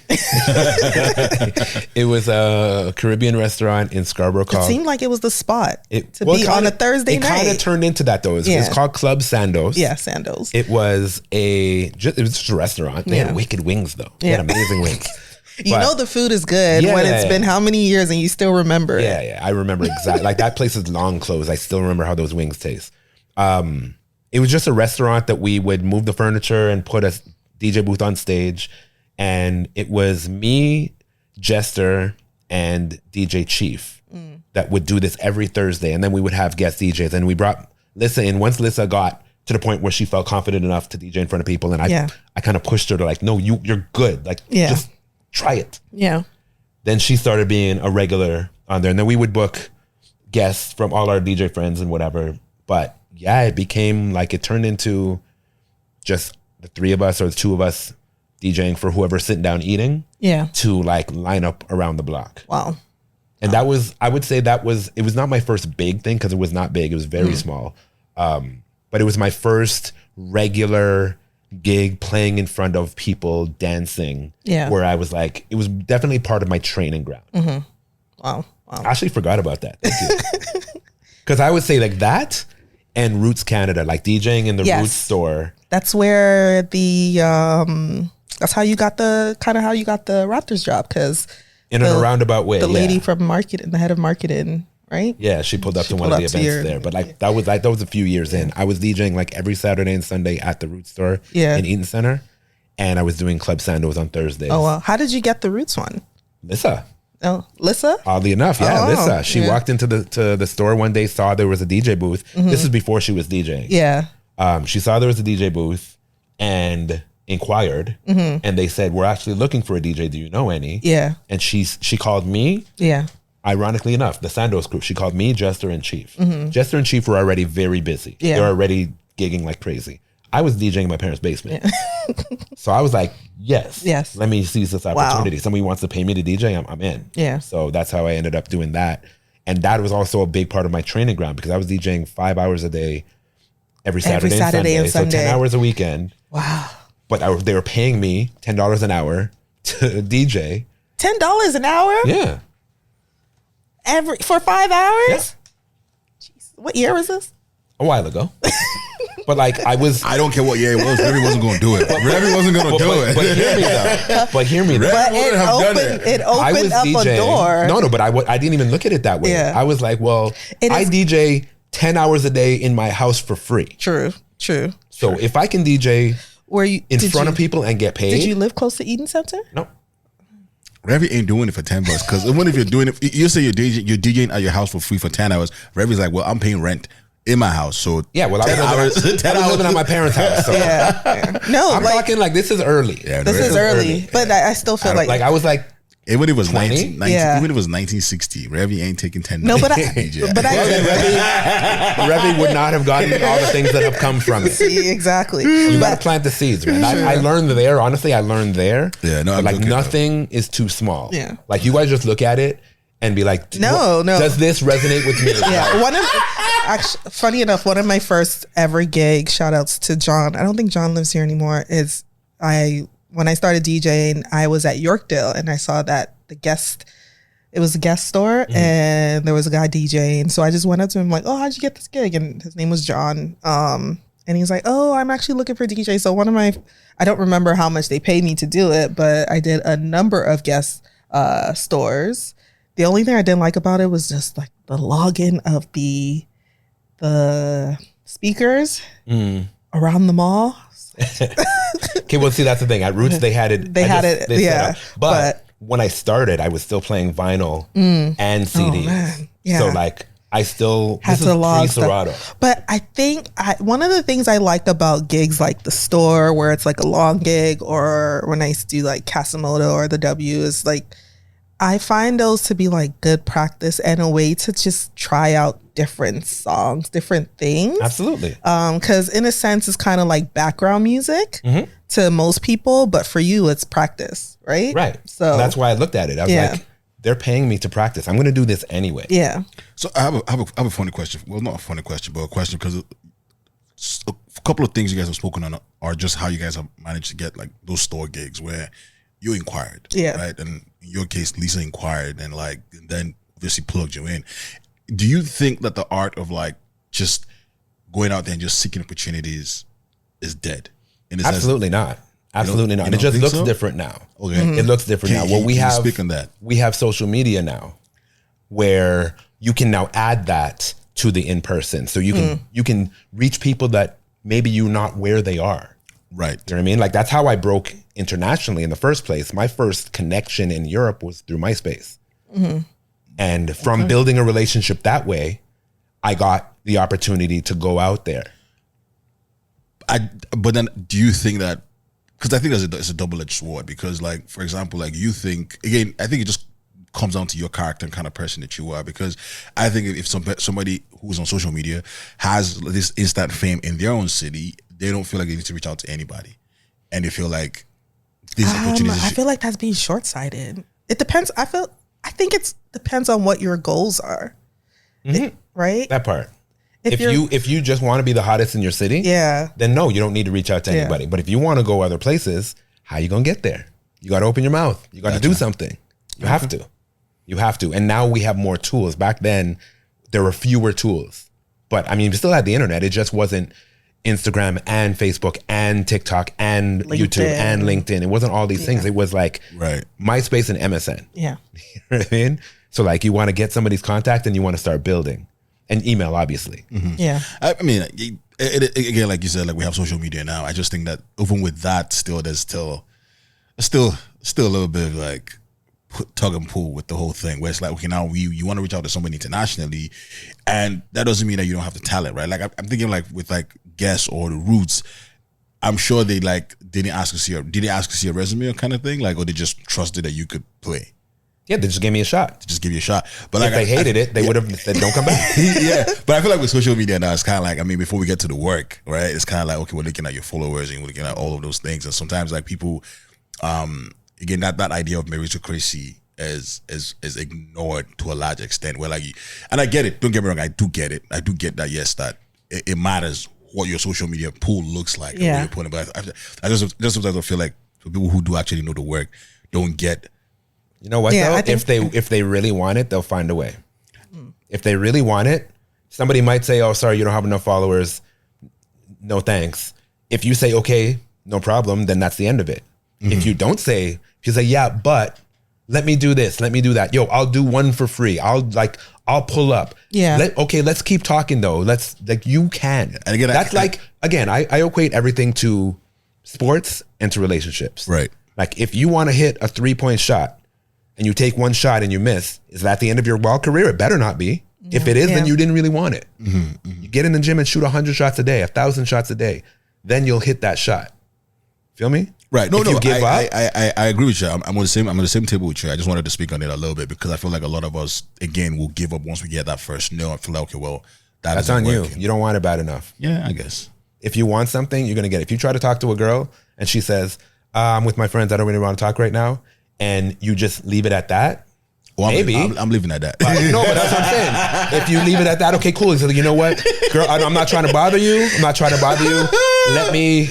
It was a Caribbean restaurant in Scarborough called... It seemed like it was the spot to be on a Thursday night. It kind of turned into that though. It's called Club Sandals. Yeah, Sandals. It was just a restaurant. They had wicked wings though. They had amazing wings. You know the food is good when it's been how many years and you still remember it. Yeah, I remember exactly. Like that place is long closed. I still remember how those wings taste. It was just a restaurant that we would move the furniture and put a DJ booth on stage. And it was me, Jester, and DJ Chief that would do this every Thursday. And then we would have guest DJs. And we brought Lissa in. Once Lissa got to the point where she felt confident enough to DJ in front of people. And I kind of pushed her to like, no, you're good. Like, just try it. Yeah. Then she started being a regular on there. And then we would book guests from all our DJ friends and whatever. But yeah, it became like, it turned into just the three of us or the two of us DJing for whoever's sitting down eating. Yeah. To like line up around the block. Wow. And that was, I would say it was not my first big thing because it was not big. It was very small. But it was my first regular gig playing in front of people dancing. Yeah. Where I was like, it was definitely part of my training ground. Mm-hmm. Wow. I actually forgot about that. Thank you. Because I would say like that and Roots Canada, like DJing in the Roots store. That's where that's how you got the Raptors job. Because in a roundabout way. The lady from marketing, the head of marketing, right? Yeah, she pulled up to one of the events there. But like that was a few years in. I was DJing like every Saturday and Sunday at the Roots store in Eaton Center. And I was doing Club Sandals on Thursdays. Oh, well. How did you get the Roots one? Lissa. Oh, Lissa? Oddly enough, Lissa. She walked into the store one day, saw there was a DJ booth. Mm-hmm. This is before she was DJing. Yeah. She saw there was a DJ booth and inquired, and they said, "We're actually looking for a DJ. Do you know any?" Yeah. And she called me. Yeah. Ironically enough, the Sandals group. She called me, Jester, and Chief. Jester and Chief were already very busy. Yeah. They were already gigging like crazy. I was DJing in my parents' basement. Yeah. So I was like, yes, let me seize this opportunity. Wow. Somebody wants to pay me to DJ, I'm in. Yeah. So that's how I ended up doing that. And that was also a big part of my training ground because I was DJing 5 hours a day every Saturday and Sunday. So 10 hours a weekend. Wow. But they were paying me $10 an hour to DJ. $10 an hour? Yeah. For 5 hours? Yeah. Jeez. What year was this? A while ago. But like I don't care what year it was. Revy wasn't going to do it. Revy wasn't going to do it. But hear me though. But it opened up a door. No, but I didn't even look at it that way. Yeah. I was like, well, I DJ 10 hours a day in my house for free. True. So if I can DJ in front of people and get paid. Did you live close to Eden Center? No. Revy ain't doing it for $10 because even if you're doing it, you say you're DJing at your house for free for 10 hours. Revy's like, well, I'm paying rent in my house, so yeah. Well, I was living at my parents' house. So. Yeah. No, I'm talking like this is early. Yeah, this is early, but I still feel like I was like. Even if it was 19, even if it was 1960, Revy ain't taking 10. No, but Revy would not have gotten all the things that have come from it. See, exactly. You got to plant the seeds, man. I learned there. Honestly, I learned there. Yeah, no, like nothing is too small. Yeah, like you guys just look at it and be like, no. Does this resonate with me? Yeah, funny enough, one of my first ever gigs, shout outs to John. I don't think John lives here anymore. When I started DJing, I was at Yorkdale and I saw that it was a guest store and there was a guy DJing. So I just went up to him like, oh, how'd you get this gig? And his name was John. And he's like, oh, I'm actually looking for DJ. So I don't remember how much they paid me to do it, but I did a number of guest stores. The only thing I didn't like about it was just like the login of the speakers around the mall. Okay, well, see, that's the thing. At Roots, they had it. Yeah. But when I started, I was still playing vinyl and CDs. Oh, man. Yeah. So like, I still had to log stuff. But I think one of the things I like about gigs like the store, where it's like a long gig, or when I used to do like Casimoto or the W, is like I find those to be like good practice and a way to just try out different songs, different things. Absolutely. Because in a sense, it's kind of like background music to most people, but for you, it's practice, right? Right. So that's why I looked at it. I was like, they're paying me to practice. I'm going to do this anyway. Yeah. So I have a funny question. Well, not a funny question, but a question because a couple of things you guys have spoken on are just how you guys have managed to get like those store gigs where you inquired, right? And in your case, Lisa inquired and then obviously plugged you in. Do you think that the art of like just going out there and just seeking opportunities is dead? Absolutely not. Absolutely not. It just looks different now. Okay. It looks different now. Well, we have social media now where you can now add that to the in-person. So you can reach people that maybe you're not where they are. Right. You know what I mean? Like that's how I broke internationally in the first place. My first connection in Europe was through MySpace. And from building a relationship that way, I got the opportunity to go out there. But then, do you think that? Because I think it's a double-edged sword. Because, like, for example, like you think again, I think it just comes down to your character and kind of person that you are. Because I think if somebody who's on social media has this instant fame in their own city, they don't feel like they need to reach out to anybody, and they feel like these opportunities. I feel like that's being short-sighted. It depends. I think it depends on what your goals are, right? That part. If you just want to be the hottest in your city, then no, you don't need to reach out to anybody. But if you want to go other places, how you gonna get there? You got to open your mouth. You got to do something. You have to. You have to. And now we have more tools. Back then, there were fewer tools. But I mean, we still had the internet. It just wasn't Instagram and Facebook and TikTok and YouTube and LinkedIn. It wasn't all these things. It was like MySpace and MSN. Yeah. You know what I mean? So like you want to get somebody's contact and you want to start building. And email, obviously. Yeah. I mean, again, like you said, like we have social media now. I just think that even with that, there's still a little bit of like tug and pull with the whole thing, where it's like, okay, now you want to reach out to somebody internationally, and that doesn't mean that you don't have the talent, right? Like I'm thinking like with like Guess or the Roots, I'm sure they like didn't ask to see a resume or kind of thing, like, or they just trusted that you could play. Yeah, they just gave me a shot. But if they hated it, they would have said, don't come back. Yeah, but I feel like with social media now, it's kind of like, I mean, before we get to the work, right? It's kind of like, okay, we're looking at your followers and we're looking at all of those things. And sometimes like people, again, that idea of meritocracy is ignored to a large extent. Where like, and I get it. Don't get me wrong. I do get it. I do get that. Yes, that it matters what your social media pool looks like. Yeah. But I just sometimes I feel like for people who do actually know the work don't get. You know what though? If they really want it, they'll find a way. If they really want it, somebody might say, "Oh, sorry, you don't have enough followers. No thanks." If you say, "Okay, no problem," then that's the end of it. If you don't say, if you say, "Yeah, but let me do this, let me do that. Yo, I'll do one for free. I'll pull up." Yeah. Let's keep talking though. You can. And again, that's I equate everything to sports and to relationships. Right. Like if you want to hit a 3-point shot, and you take one shot and you miss, is that the end of your ball career? It better not be. If it is, then you didn't really want it. You get in the gym and shoot 100 shots a day, 1,000 shots a day, then you'll hit that shot. Feel me? Right. I agree with you. I'm on the same table with you. I just wanted to speak on it a little bit because I feel like a lot of us, again, will give up once we get that first no. I feel like, okay, well, that's on you. You don't want it bad enough. Yeah, I guess. If you want something, you're gonna get it. If you try to talk to a girl and she says, "I'm with my friends, I don't really want to talk right now," and you just leave it at that, well, maybe. I'm leaving at that. But that's what I'm saying. If you leave it at that, okay, cool. So you know what, girl, I'm not trying to bother you. Let me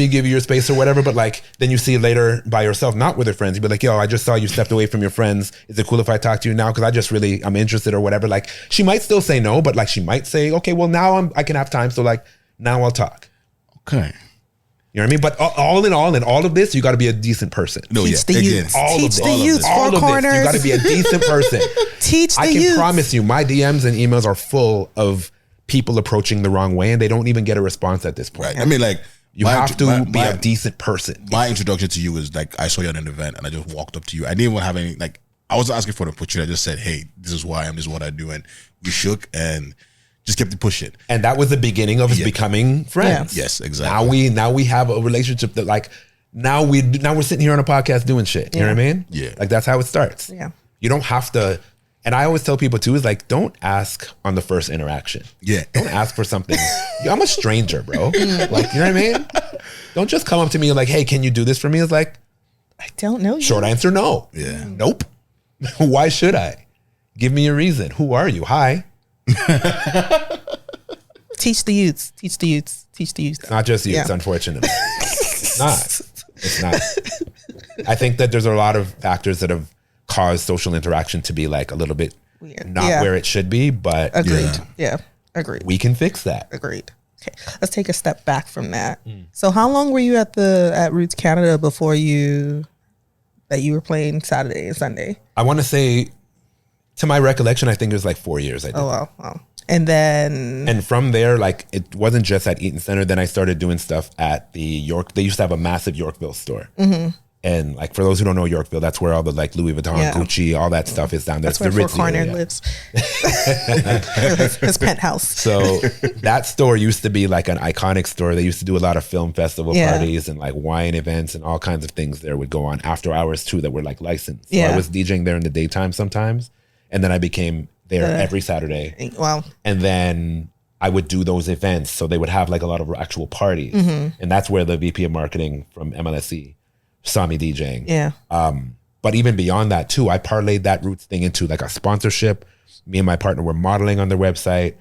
give you your space or whatever. But like, then you see it later by yourself, not with her friends. You'd be like, yo, I just saw you stepped away from your friends. Is it cool if I talk to you now? Because I'm interested or whatever. Like, she might still say no, but like, she might say, okay, well, now I can have time. So like, now I'll talk. Okay. You know what I mean? But all in all of this, you got to be a decent person. Teach the youth. Teach the youth. 4Korners. You got to be a decent person. Teach the youth. I can promise you, my DMs and emails are full of people approaching the wrong way, and they don't even get a response at this point. Right. I mean, like, you have to be a decent person. My introduction to you was like, I saw you at an event, and I just walked up to you. I didn't even have any, like, I wasn't asking for the portrait. I just said, hey, this is who I am. This is what I do, and we shook and just kept to push it. And that was the beginning of us becoming friends. Yes, exactly. Now we have a relationship that like, now we're sitting here on a podcast doing shit. You know what I mean? Yeah. Like that's how it starts. Yeah. You don't have to, and I always tell people too, is like, don't ask on the first interaction. Yeah. Don't ask for something. I'm a stranger, bro. Like, you know what I mean? Don't just come up to me and like, hey, can you do this for me? It's like, I don't know you. Short answer, no. Yeah. Nope. Why should I? Give me a reason. Who are you? Hi. Teach the youths. It's not just youths, unfortunately. It's not. I think that there's a lot of factors that have caused social interaction to be like a little bit weird. Not where it should be, but agreed. Yeah. Agreed. We can fix that. Agreed. Okay. Let's take a step back from that. So how long were you at Roots Canada before you were playing Saturday and Sunday? I want to say, to my recollection, I think it was like 4 years. I did. Oh, wow. And from there, like, it wasn't just at Eaton Center. Then I started doing stuff at the York. They used to have a massive Yorkville store. And like for those who don't know Yorkville, that's where all the like Louis Vuitton, Gucci, all that stuff is down there. That's where 4Korners lives. His penthouse. So that store used to be like an iconic store. They used to do a lot of film festival parties and like wine events and all kinds of things there would go on after hours too that were like licensed. So I was DJing there in the daytime sometimes. And then I became there every Saturday. Wow. And then I would do those events. So they would have like a lot of actual parties. And that's where the VP of marketing from MLSE saw me DJing. Yeah. But even beyond that too, I parlayed that roots thing into like a sponsorship. Me and my partner were modeling on their website.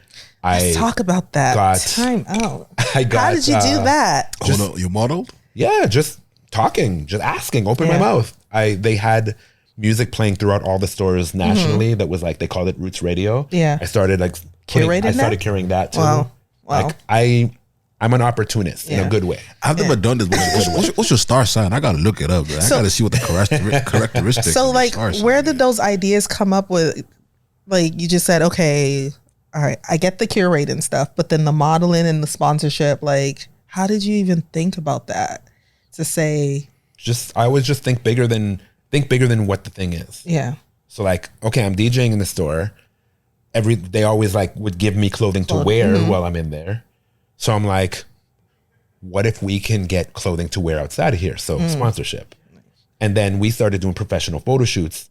Let's talk about that. Time out. How did you do that? Hold on, you modeled? Yeah, just talking, just asking, open my mouth. They had music playing throughout all the stores nationally that was like, they called it Roots Radio. Yeah. I started like carrying that too. Wow. Like I'm an opportunist in a good way. I've never done this. What's your star sign? I gotta look it up. I gotta see what the characteristics. So like, where did those ideas come up with? Like you just said, okay, all right, I get the curating stuff, but then the modeling and the sponsorship. Like, how did you even think about that? To say, I always just think bigger than what the thing is. Yeah. So like, okay, I'm DJing in the store. They always like would give me clothing to wear while I'm in there. So I'm like, what if we can get clothing to wear outside of here? So sponsorship. And then we started doing professional photo shoots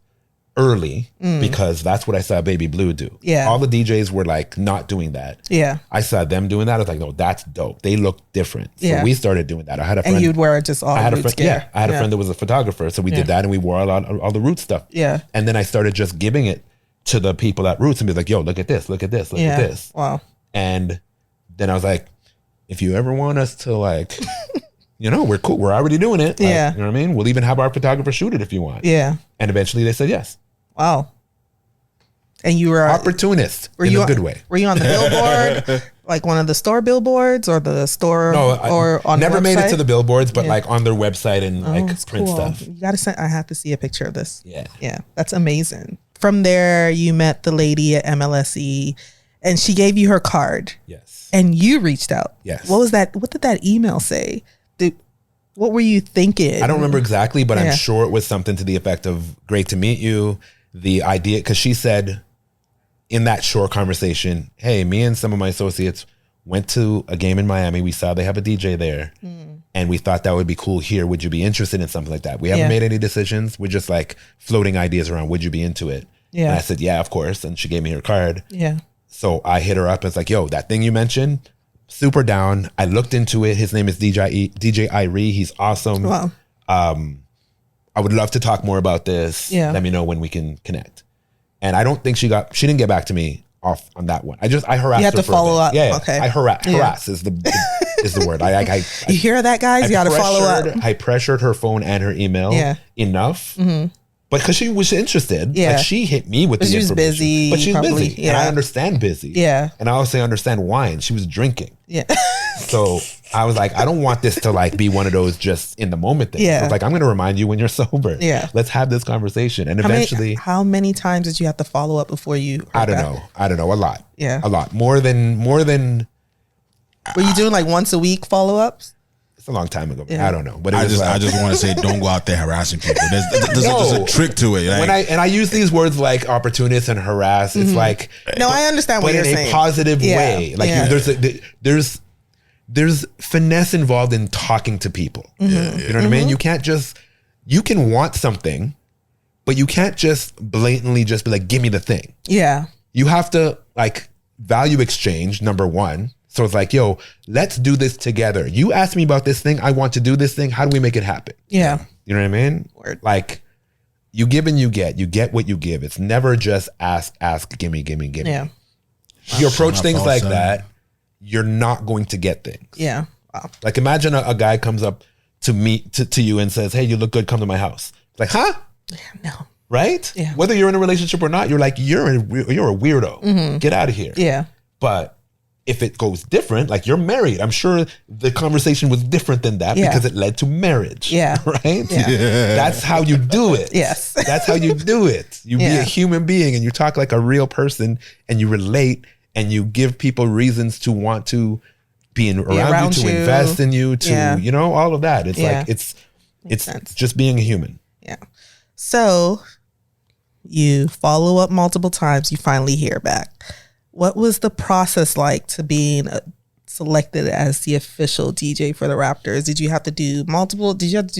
early because that's what I saw Baby Blue do. Yeah. All the DJs were like not doing that. Yeah. I saw them doing that. I was like, no, that's dope. They look different. So we started doing that. I had a friend. And you'd wear it just all I had a friend that was a photographer. So we did that and we wore all the Roots stuff. Yeah. And then I started just giving it to the people at Roots and be like, yo, look at this, look at this, look at this. Wow. And then I was like, if you ever want us to like, we're cool. We're already doing it. Like, Yeah. You know what I mean? We'll even have our photographer shoot it if you want. Yeah. And eventually they said yes. Wow. And you were opportunist in a good way. Were you on the billboard, like one of the store billboards, or the store? No, or on never the made it to the billboards, but like on their website and like print stuff. You gotta send. I have to see a picture of this. Yeah, yeah, that's amazing. From there, you met the lady at MLSE, and she gave you her card. Yes. And you reached out. Yes. What was that? What did that email say? What were you thinking? I don't remember exactly, but I'm sure it was something to the effect of "Great to meet you." The idea, because she said in that short conversation, hey, me and some of my associates went to a game in Miami. We saw they have a DJ there and we thought that would be cool here. Would you be interested in something like that? We haven't made any decisions. We're just like floating ideas around. Would you be into it? Yeah. And I said, yeah, of course. And she gave me her card. Yeah. So I hit her up and it's like, yo, that thing you mentioned, super down. I looked into it. His name is DJ Irie. He's awesome. Wow. I would love to talk more about this. Yeah. Let me know when we can connect. And I don't think she didn't get back to me off on that one. I harassed her. You have to follow up. Yeah. Okay. I harass is the word. You hear that, guys? You got to follow up. I pressured her phone and her email enough. But because she was interested, like she hit me with the information. She was busy. But she's busy. And I understand busy. Yeah. And I also understand why. And she was drinking. Yeah. So I was like, I don't want this to like be one of those just in the moment things. Yeah. Like, I'm going to remind you when you're sober. Yeah. Let's have this conversation. And eventually. How many times did you have to follow up before you? I don't know. A lot. Yeah. A lot. More than. Were you doing like once a week follow-ups? It's a long time ago. Yeah. I don't know. But I just want to say, don't go out there harassing people. There's a trick to it. Like, I use these words like opportunist and harass. It's like, no, I understand what you're saying. But in a positive way. Like there's finesse involved in talking to people. You know what I mean? You can want something, but you can't just blatantly just be like, give me the thing. Yeah. You have to like value exchange, number one. So it's like, yo, let's do this together. You asked me about this thing. I want to do this thing. How do we make it happen? Yeah. You know what I mean? Word. Like you give and you get what you give. It's never just ask, gimme. Yeah. You approach things like that, you're not going to get things. Yeah. Wow. Like imagine a guy comes up to you and says, hey, you look good. Come to my house. It's like, huh? No. Right? Yeah. Whether you're in a relationship or not, you're like, you're a weirdo. Get out of here. Yeah. But if it goes different, like you're married, I'm sure the conversation was different than that because it led to marriage. Yeah. Right? Yeah. That's how you do it. Yes. That's how you do it. You be a human being and you talk like a real person and you relate and you give people reasons to want to be around you, to invest in you, to, all of that. It's like, It's just being a human. Yeah. So you follow up multiple times. You finally hear back. What was the process like to being selected as the official DJ for the Raptors? Did you have to do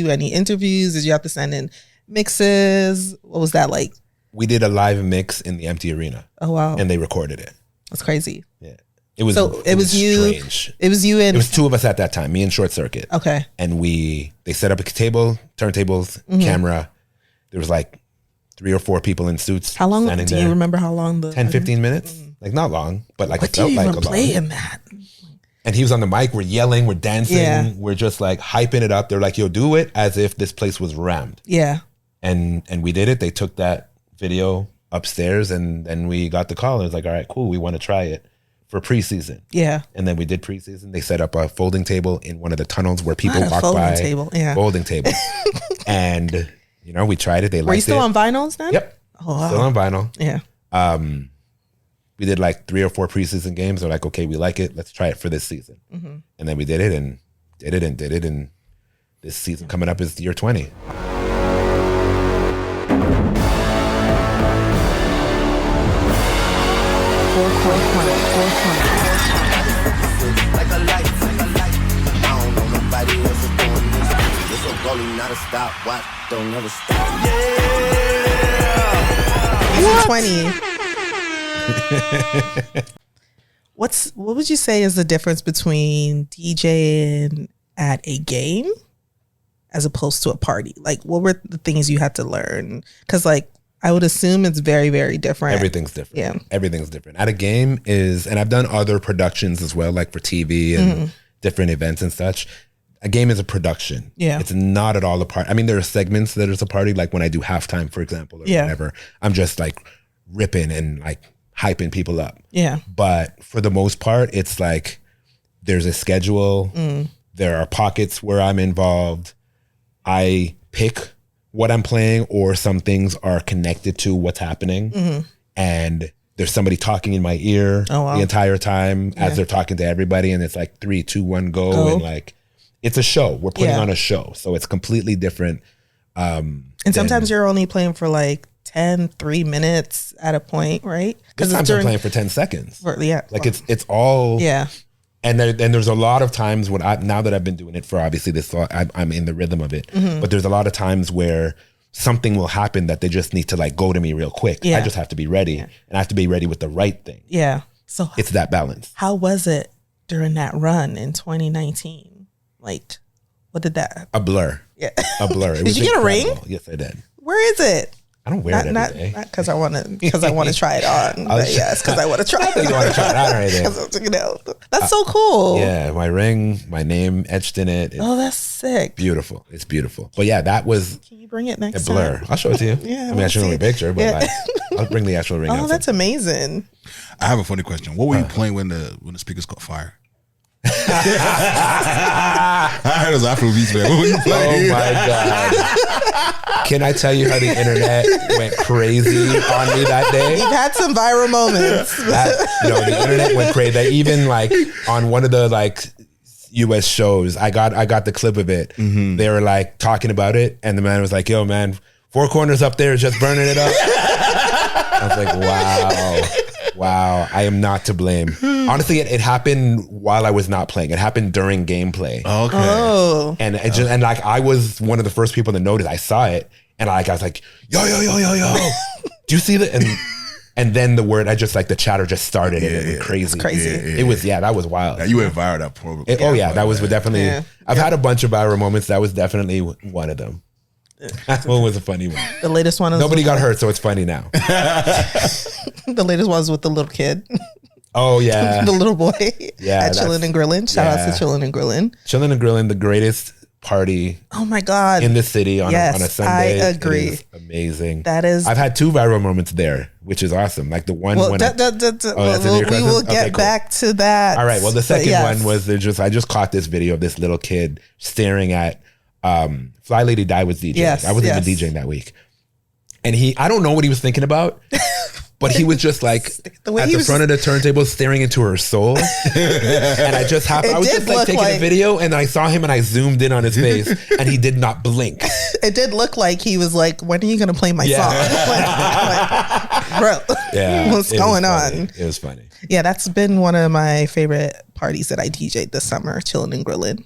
any interviews? Did you have to send in mixes? What was that like? We did a live mix in the empty arena. Oh, wow. And they recorded it. That's crazy. Yeah. It was strange. It was you and... It was two of us at that time, me and Short Circuit. Okay. And they set up a table, turntables, camera. There was like 3 or 4 people in suits. How long? Do you remember how long? 10, 15 minutes? Like not long, but like it felt like a long. What do you even play in that? And he was on the mic. We're yelling. We're dancing. Yeah. We're just like hyping it up. They're like, yo, do it as if this place was rammed. Yeah. And we did it. They took that video upstairs and then we got the call. And it was like, all right, cool. We want to try it for preseason. Yeah. And then we did preseason. They set up a folding table in one of the tunnels where people walk by. Folding table. And, we tried it. They liked it. Were you still on vinyls then? Yep. Oh, wow. Still on vinyl. Yeah. We did like 3 or 4 preseason games. They're like, okay, we like it. Let's try it for this season. Mm-hmm. And then we did it and did it and did it. And this season coming up is year 20. Yeah. 20. What would you say is the difference between DJing at a game as opposed to a party? Like, what were the things you had to learn? Because I would assume it's very, very different. Everything's different. Yeah. Everything's different. At a game and I've done other productions as well, like for TV and different events and such. A game is a production. Yeah. It's not at all a party. I mean, there are segments that is a party, like when I do halftime, for example, or whatever. I'm just like ripping and like hyping people up. Yeah. But for the most part, it's like there's a schedule. There are pockets where I'm involved. I pick what I'm playing, or some things are connected to what's happening. And there's somebody talking in my ear the entire time as they're talking to everybody. And it's like 3, 2, 1, go. And like, it's a show. We're putting on a show. So it's completely different. And sometimes you're only playing for like 3 minutes at a point, right? Because sometimes I'm playing for 10 seconds. Like it's all. Yeah. And there's a lot of times when now that I've been doing it for obviously this, I'm in the rhythm of it. But there's a lot of times where something will happen that they just need to like go to me real quick. I just have to be ready, and I have to be ready with the right thing. Yeah. So it's that balance. How was it during that run in 2019? Like, what did that? A blur. Yeah. A blur. Did you get a ring? Yes, I did. Where is it? I don't wear it every day. Not because I want to try it on. But yes, because I want to try it. You want to try it on right there. That's so cool. Yeah, my ring, my name etched in it. That's sick. Beautiful. It's beautiful. But yeah, that was. Can you bring it next time? A blur. I'll show it to you. Yeah. I mean, I showed you a picture, but like, I'll bring the actual ring. Oh, that's amazing. I have a funny question. What were you playing when the speakers caught fire? I heard it was Afrobeats, man. What were you playing? Oh my God. Can I tell you how the internet went crazy on me that day? You've had some viral moments. The internet went crazy. That even like on one of the like US shows, I got the clip of it. They were like talking about it, and the man was like, yo man, 4Korners up there just burning it up. I was like, wow, I am not to blame. Honestly, it happened while I was not playing. It happened during gameplay. Okay. Oh. And it just, and like I was one of the first people to notice. I saw it, and like I was like, yo. Do you see that? And then the word, I just like the chatter just started. It was crazy. It's crazy. It was, that was wild. Yeah, you went viral that program. That was definitely. Yeah. I've had a bunch of viral moments. That was definitely one of them. That one was a funny one. The latest one. Nobody got hurt, so it's funny now. The latest one was with the little kid. Oh yeah, the little boy. Yeah, at Chillin' and Grillin'. Shout out to Chillin' and Grillin'. Chillin' and Grillin', the greatest party. Oh my God, in the city on a Sunday. I agree. It is amazing. That is. I've had 2 viral moments there, which is awesome. Like the one. Well, we will get back to that. All right. Well, the second one was I just caught this video of this little kid staring at. Fly Lady Die was DJing. I wasn't even DJing that week. And I don't know what he was thinking about, But he was just like at the front of the turntable staring into her soul. And I just happened, I was just like taking a video and I saw him and I zoomed in on his face and he did not blink. It did look like he was like, when are you going to play my song? Bro, what's going on? It was funny. Yeah, that's been one of my favorite parties that I DJ'd this summer, chilling and grilling.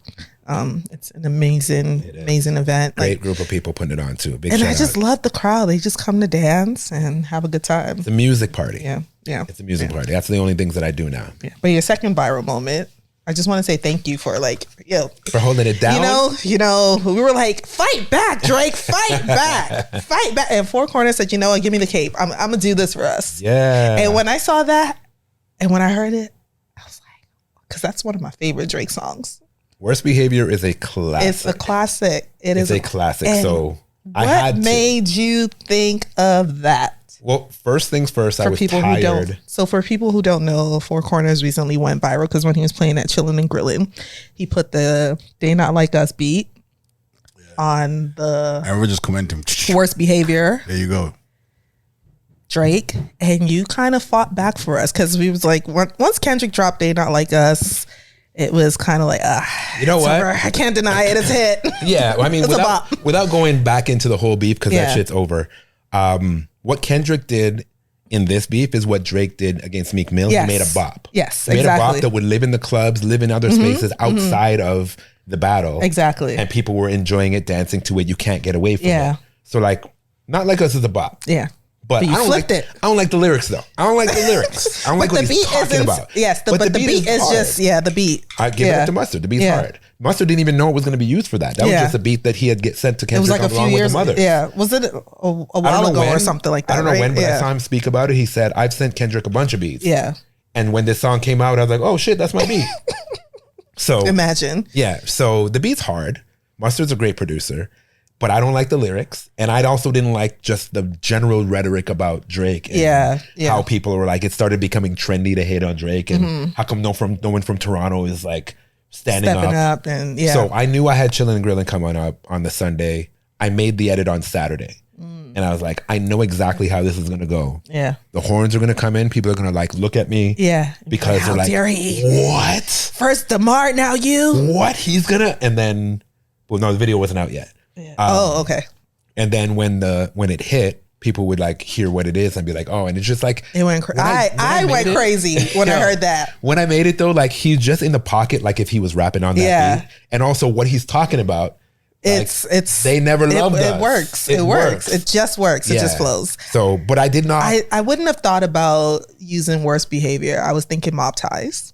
It's an amazing event. Great group of people putting it on too. And I just love the crowd. They just come to dance and have a good time. It's a music party. Yeah. It's a music party. That's the only things that I do now. Yeah. But your second viral moment, I just want to say thank you for for holding it down. You know, we were like, fight back, Drake, fight back, fight back. And 4Korners said, you know what, give me the cape. I'm gonna do this for us. Yeah. And when I saw that, and when I heard it, I was like, because that's one of my favorite Drake songs. Worst Behavior is a classic. It's a classic. It's a classic. So what made you think of that? Well, first things first, I was tired. So for people who don't know, 4Korners recently went viral because when he was playing at Chillin' and Grillin', he put the They Not Like Us beat on the... I would just comment him. Worst Behavior. There you go. Drake. And you kind of fought back for us because we was like, once Kendrick dropped They Not Like Us, it was kind of like, you know what? Over. I can't deny it. It's hit. Yeah. I mean, without going back into the whole beef, because that shit's over. What Kendrick did in this beef is what Drake did against Meek Mill. Yes. He made a bop. Yes, he made a bop that would live in the clubs, live in other spaces outside of the battle. Exactly. And people were enjoying it, dancing to it. You can't get away from it. So like, Not Like Us is a bop. Yeah. But I don't like it. I don't like the lyrics though. I don't like the lyrics. I don't like what he's talking about. Yes, but the beat is just the beat. I give it up to Mustard. The beat's hard. Mustard didn't even know it was going to be used for that. That was just a beat that he had sent to Kendrick along with the mother. Yeah, was it a while ago or something like that? I don't know when, but I saw him speak about it. He said, "I've sent Kendrick a bunch of beats." Yeah. And when this song came out, I was like, "Oh shit, that's my beat." So imagine. Yeah. So the beat's hard. Mustard's a great producer. But I don't like the lyrics. And I also didn't like just the general rhetoric about Drake. And how people were like, it started becoming trendy to hate on Drake. And how come no one from Toronto is like stepping up. And So I knew I had Chillin' and Grillin' coming up on the Sunday. I made the edit on Saturday. And I was like, I know exactly how this is going to go. Yeah. The horns are going to come in. People are going to like look at me. Yeah. Because they're like, what? First DeMar, now you? What? He's going to? And then, well, no, the video wasn't out yet. Yeah. Okay. And then when it hit, people would like hear what it is and be like, oh, and it's just like it went crazy. I went crazy when I heard that. When I made it though, like he's just in the pocket, like if he was rapping on that beat, and also what he's talking about. It's they never loved us. It works. It works. It just works. It just flows. So, but I did not. I wouldn't have thought about using Worst Behavior. I was thinking Mob Ties.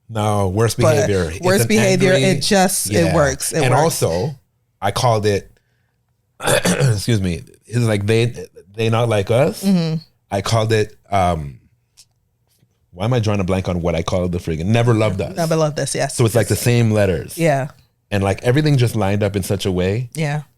No, Worst Behavior. Worst Behavior. It works. It works. Also, I called it, excuse me, it's like they not like us. I called it, why am I drawing a blank on what I called the friggin' Never Loved Us. Never Loved Us, yes. So it's like the same letters. Yeah. And like everything just lined up in such a way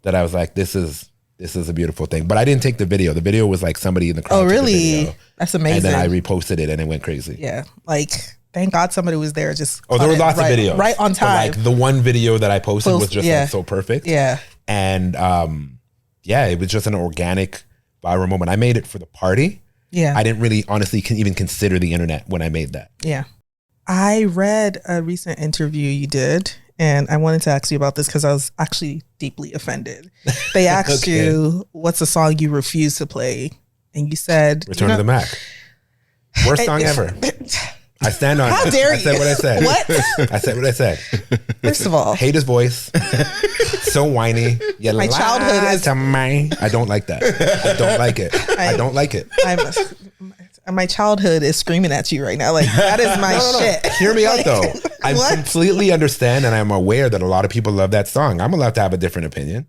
that I was like, this is a beautiful thing. But I didn't take the video. The video was like somebody in the crowd. Oh, really? That's amazing. And then I reposted it and it went crazy. Yeah. Like, thank God somebody was there. Just there were lots of videos. Right on time. But like the one video that I posted was just like so perfect. Yeah. And it was just an organic viral moment. I made it for the party. Yeah. I didn't really honestly even consider the internet when I made that. Yeah. I read a recent interview you did, and I wanted to ask you about this because I was actually deeply offended. They asked you, what's a song you refuse to play? And you said... Return to the Mac. Worst song ever. I stand on it. How dare you? I said what I said. What? I said what I said. First of all, hate his voice. So whiny. My childhood is to me. I don't like that. I don't like it. I don't like it. My childhood is screaming at you right now. Like that is my shit. Hear me out though. I completely understand, and I'm aware that a lot of people love that song. I'm allowed to have a different opinion.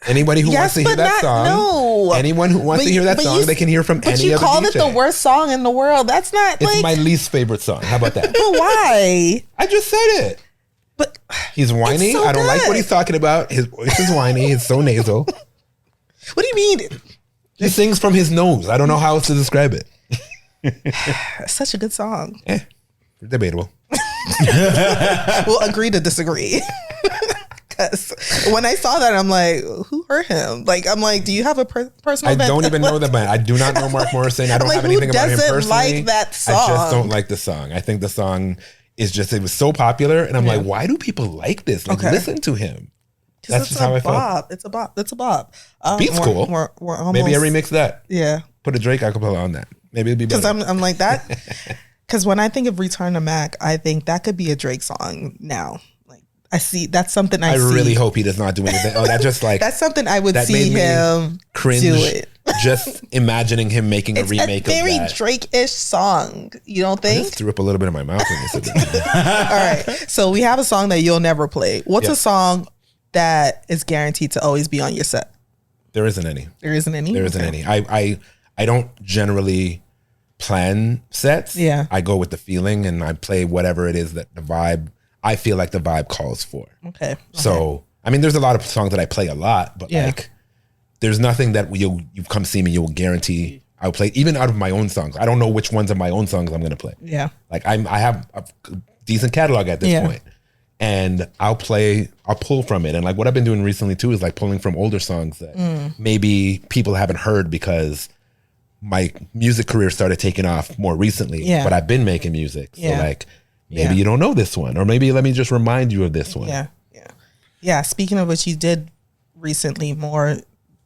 Anybody who wants to hear that song, anyone who wants to hear that song, they can hear from any other DJ. But you called it the worst song in the world. That's not. It's my least favorite song. How about that? But why? I just said it. But he's whiny. I don't like what he's talking about. His voice is whiny. It's so nasal. What do you mean? He sings from his nose. I don't know how else to describe it. Such a good song. Debatable. We'll agree to disagree. Because when I saw that, I'm like, who hurt him? Like, I'm like, do you have a personal? I don't even know the band. I do not know Mark Morrison. I don't have anything about him personally. Like that song? I just don't like the song. I think the song is just, it was so popular, and I'm like, why do people like this? Like, listen to him. That's just how I felt. It's a bop. It's a bop. Beat's cool. We're almost, maybe I remix that. Yeah. Put a Drake acapella on that. Maybe it'd be better. Because I'm like that. Because when I think of Return to Mac, I think that could be a Drake song now. Like, I see, that's something I see. I really hope he does not do anything. Oh, that just like... That's something I would see him cringe, do it. Just imagining him making a remake of that. It's a very Drake-ish song. You don't think? I just threw up a little bit in my mouth when you said that. All right. So we have a song that you'll never play. What's a song that is guaranteed to always be on your set? There isn't any. There isn't any? There isn't any. I don't generally plan sets. Yeah. I go with the feeling and I play whatever it is that the vibe, I feel like the vibe calls for. Okay. So, I mean, there's a lot of songs that I play a lot, but like, there's nothing that you come see me, you'll guarantee I'll play, even out of my own songs. I don't know which ones of my own songs I'm going to play. Yeah. Like I have a decent catalog at this point. And I'll pull from it. And like what I've been doing recently too is like pulling from older songs that maybe people haven't heard because my music career started taking off more recently, but I've been making music. So like maybe you don't know this one, or maybe let me just remind you of this one. Yeah. Speaking of which, you did recently more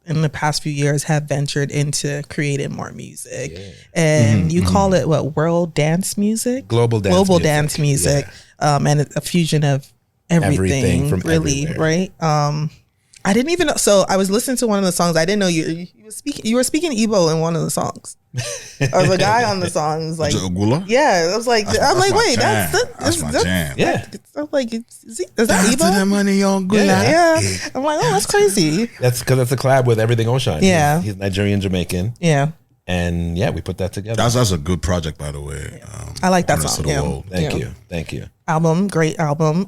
in the past few years have ventured into creating more music, and you call it what? World dance music, global dance music. And a fusion of everything from really everywhere. Right. I didn't even know. So I was listening to one of the songs. I didn't know you were speaking Igbo in one of the songs. Or the guy on the song was like, yeah. I was like, wait, that's my jam. Yeah. I'm like, is that Igbo? The money on Gula. Yeah. I'm like, oh, that's crazy. That's because it's a collab with Everything Ocean. Yeah. He's Nigerian Jamaican. Yeah. And yeah, we put that together. That's a good project, by the way. I like that song. Yeah. Thank you. Album, great album.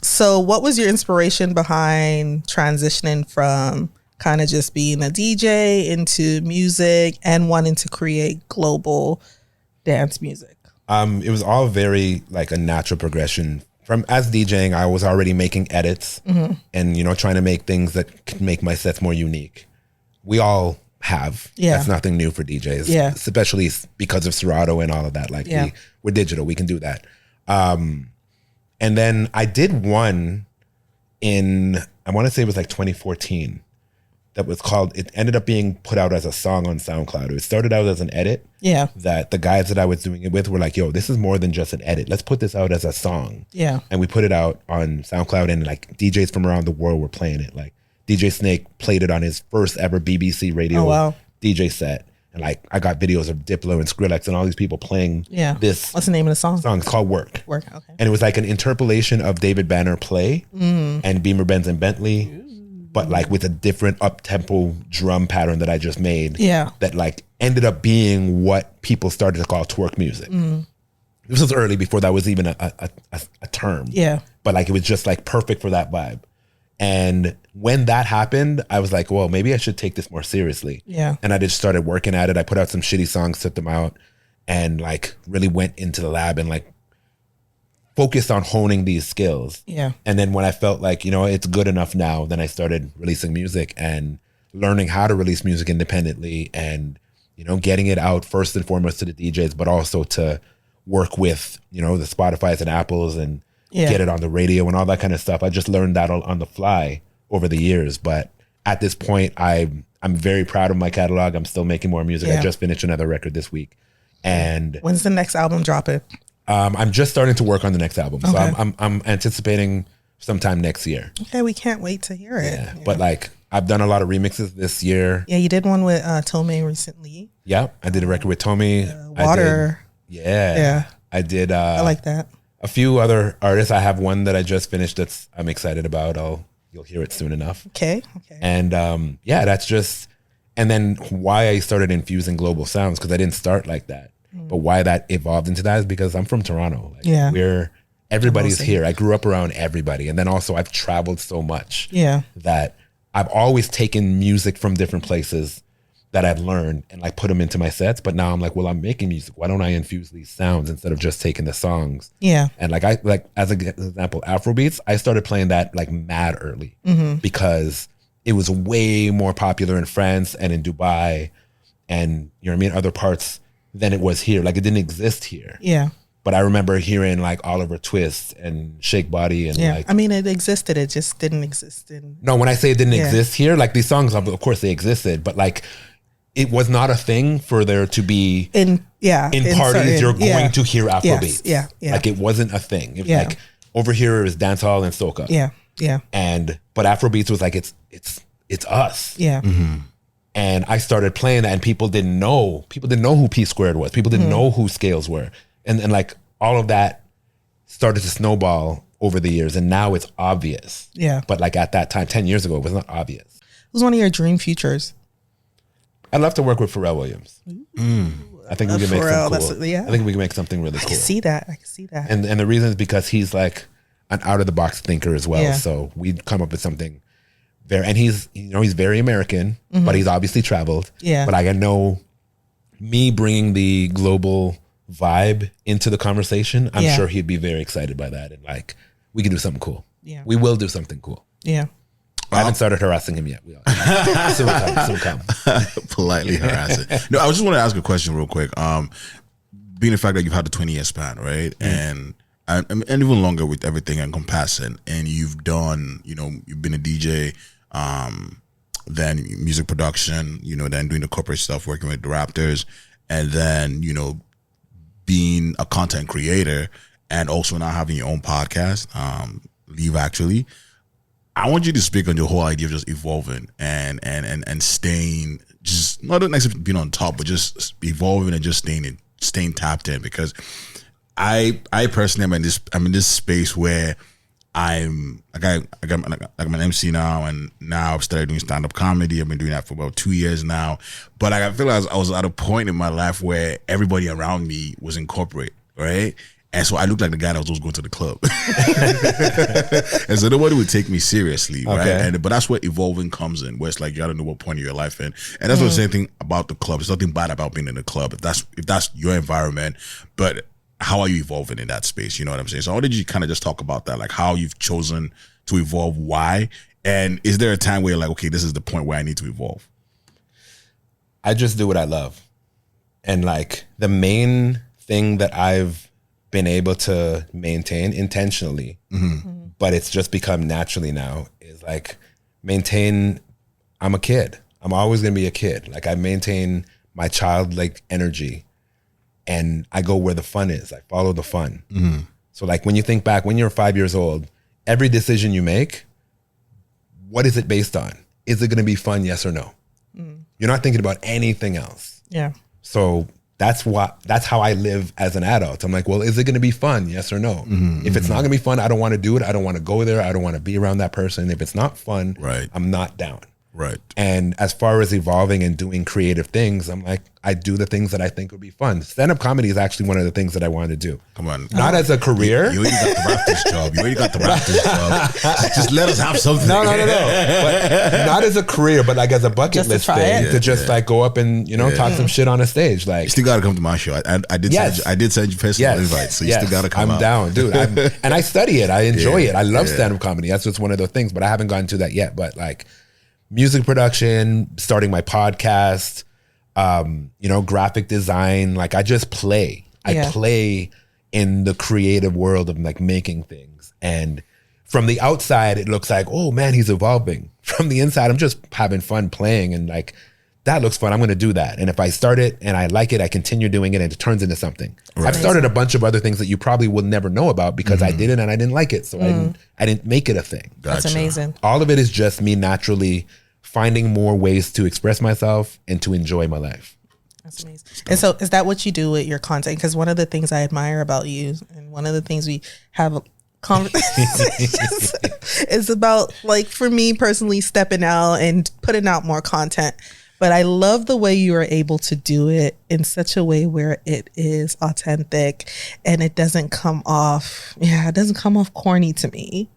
So what was your inspiration behind transitioning from kind of just being a DJ into music and wanting to create global dance music? It was all very like a natural progression. From as DJing, I was already making edits and trying to make things that could make my sets more unique. We all have. That's nothing new for DJs. Yeah. Especially because of Serato and all of that. Like we're digital, we can do that. And then I did one in, I want to say it was like 2014, that was called, it ended up being put out as a song on SoundCloud. It started out as an edit. Yeah. That the guys that I was doing it with were like, yo, this is more than just an edit. Let's put this out as a song. Yeah. And we put it out on SoundCloud, and like DJs from around the world were playing it. Like DJ Snake played it on his first ever BBC radio DJ set. And like I got videos of Diplo and Skrillex and all these people playing this. What's the name of the song? It's called Work. Work, okay. And it was like an interpolation of David Banner Play and Beamer, Benz and Bentley, but like with a different up-tempo drum pattern that I just made. Yeah. That like ended up being what people started to call twerk music. This was early before that was even a term. Yeah. But like it was just like perfect for that vibe. And when that happened, I was like, well, maybe I should take this more seriously. Yeah. And I just started working at it. I put out some shitty songs, set them out, and like really went into the lab and like focused on honing these skills. Yeah. And then when I felt like, it's good enough now, then I started releasing music and learning how to release music independently and, getting it out first and foremost to the DJs, but also to work with, the Spotifys and Apples and get it on the radio and all that kind of stuff. I just learned that on the fly over the years. But at this point, I'm very proud of my catalog. I'm still making more music. I just finished another record this week. And when's the next album dropping? I'm just starting to work on the next album. Okay. So I'm anticipating sometime next year. Okay, we can't wait to hear it. Yeah. But like I've done a lot of remixes this year. Yeah, you did one with Tome recently. Yeah, I did a record with Tome. Water. Yeah. I did. I like that. A few other artists. I have one that I just finished I'm excited about. You'll hear it soon enough. Okay. And that's just, and then why I started infusing global sounds, because I didn't start like that. But why that evolved into that is because I'm from Toronto. Like, everybody's here. I grew up around everybody. And then also I've traveled so much that I've always taken music from different places that I've learned and like put them into my sets. But now I'm like, well, I'm making music. Why don't I infuse these sounds instead of just taking the songs? Yeah. And like as an example, Afrobeats, I started playing that like mad early because it was way more popular in France and in Dubai and, you know what I mean, other parts than it was here. Like it didn't exist here. Yeah. But I remember hearing like Oliver Twist and Shake Body and like, I mean, it existed. It just didn't exist in. No, when I say it didn't exist here, like these songs, of course they existed, but like it was not a thing for there to be in parties. You're going to hear Afrobeats. Yes, yeah. Like it wasn't a thing. It was like over here it was dancehall and soca. Yeah. But Afrobeats was like it's us. Yeah. And I started playing that, and people didn't know who P Squared was. People didn't know who Scales were. And like all of that started to snowball over the years, and now it's obvious. Yeah. But like at that time, 10 years ago, it was not obvious. Who's one of your dream futures? I'd love to work with Pharrell Williams. I think we can make something cool. I think we can make something really cool. I can see that. And the reason is because he's like an out of the box thinker as well. Yeah. So we'd come up with something very, and he's very American, but he's obviously traveled. Yeah. But I know me bringing the global vibe into the conversation, I'm sure he'd be very excited by that, and like we can do something cool. Yeah, we will do something cool. Yeah, I haven't started harassing him yet. Soon will come. Politely harassing. No, I just want to ask a question real quick. Being the fact that you've had a 20-year span, right, and even longer with everything encompassing, and you've done, you've been a DJ, then music production, then doing the corporate stuff, working with the Raptors, and then being a content creator, and also now having your own podcast, Leave Actually. I want you to speak on your whole idea of just evolving and staying, just not necessarily being on top, but just evolving and just staying tapped in. Because I personally I'm in this space where I'm an MC now, and now I've started doing stand-up comedy. I've been doing that for about 2 years now. But I feel like I was at a point in my life where everybody around me was in corporate, right? And so I looked like the guy that was always going to the club. And so nobody would take me seriously, right? But that's where evolving comes in, where it's like you gotta know what point of your life in. And that's what the same thing about the club. There's nothing bad about being in the club if that's your environment. But how are you evolving in that space? You know what I'm saying? So how did you kind of just talk about that? Like how you've chosen to evolve, why? And is there a time where you're like, okay, this is the point where I need to evolve? I just do what I love. And like the main thing that I've been able to maintain intentionally, but it's just become naturally now, is like I'm a kid. I'm always going to be a kid. Like I maintain my childlike energy. And I go where the fun is. I follow the fun. So like when you think back, when you're 5 years old, every decision you make, what is it based on? Is it going to be fun, yes or no? You're not thinking about anything else. Yeah. So that's how I live as an adult. I'm like, well, is it going to be fun, yes or no? If it's not going to be fun, I don't want to do it. I don't want to go there. I don't want to be around that person. If it's not fun, I'm not down. Right. And as far as evolving and doing creative things, I'm like, I do the things that I think would be fun. Stand-up comedy is actually one of the things that I wanted to do. Come on. Not as a career. You already got the Raptors job. You already got the Raptors job. Just let us have something. No. But not as a career, but like as a bucket list thing. To just like go up and, talk some shit on a stage. Like, you still got to come to my show. I did send you personal invites, so you still got to come I'm down, dude. And I study it. I enjoy it. I love stand-up comedy. That's just one of those things, but I haven't gotten to that yet. But like, music production, starting my podcast, graphic design. Like I just play. I play in the creative world of like making things. And from the outside, it looks like, oh man, he's evolving. From the inside, I'm just having fun playing, and like, that looks fun. I'm going to do that. And if I start it and I like it, I continue doing it and it turns into something. Right. I've started a bunch of other things that you probably will never know about because I did it and I didn't like it. So I didn't make it a thing. Gotcha. That's amazing. All of it is just me naturally finding more ways to express myself and to enjoy my life. That's amazing. And so is that what you do with your content? Because one of the things I admire about you, and one of the things we have conversations is about, like, for me personally, stepping out and putting out more content. But I love the way you are able to do it in such a way where it is authentic and it doesn't come off corny to me.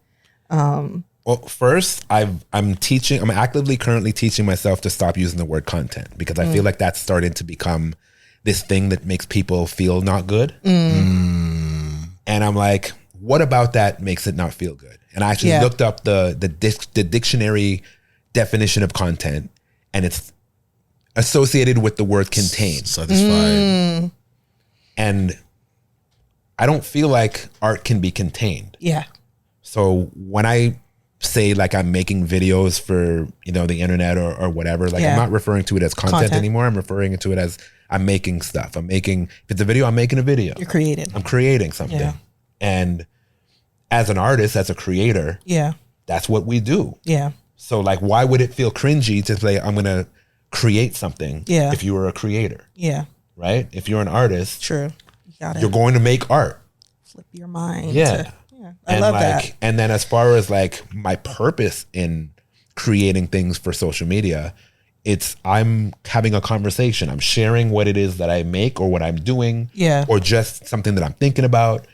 Well, first, I'm actively currently teaching myself to stop using the word content, because I feel like that's starting to become this thing that makes people feel not good. And I'm like, what about that makes it not feel good? And I actually looked up the dictionary definition of content, and it's associated with the word contain. Satisfied. And I don't feel like art can be contained. Yeah. So when I say like I'm making videos for, the internet or whatever, like I'm not referring to it as content anymore. I'm referring to it as I'm making stuff. If it's a video, I'm making a video. You're creating. I'm creating something. Yeah. And as an artist, as a creator, that's what we do. Yeah. So like, why would it feel cringy to say I'm going to create something if you were a creator? Yeah. Right? If you're an artist, true. You're going to make art. Flip your mind. Yeah. I love that. And then as far as like my purpose in creating things for social media, I'm having a conversation. I'm sharing what it is that I make or what I'm doing, or just something that I'm thinking about,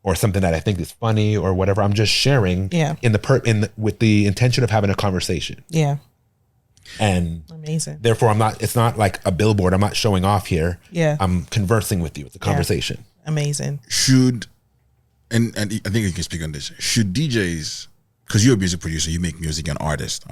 or something that I think is funny or whatever. I'm just sharing with the intention of having a conversation. Yeah. And amazing. Therefore, it's not like a billboard. I'm not showing off here. Yeah. I'm conversing with you. It's a conversation. Amazing. And I think you can speak on this. Should DJs, because you're a music producer, you make music, and artist.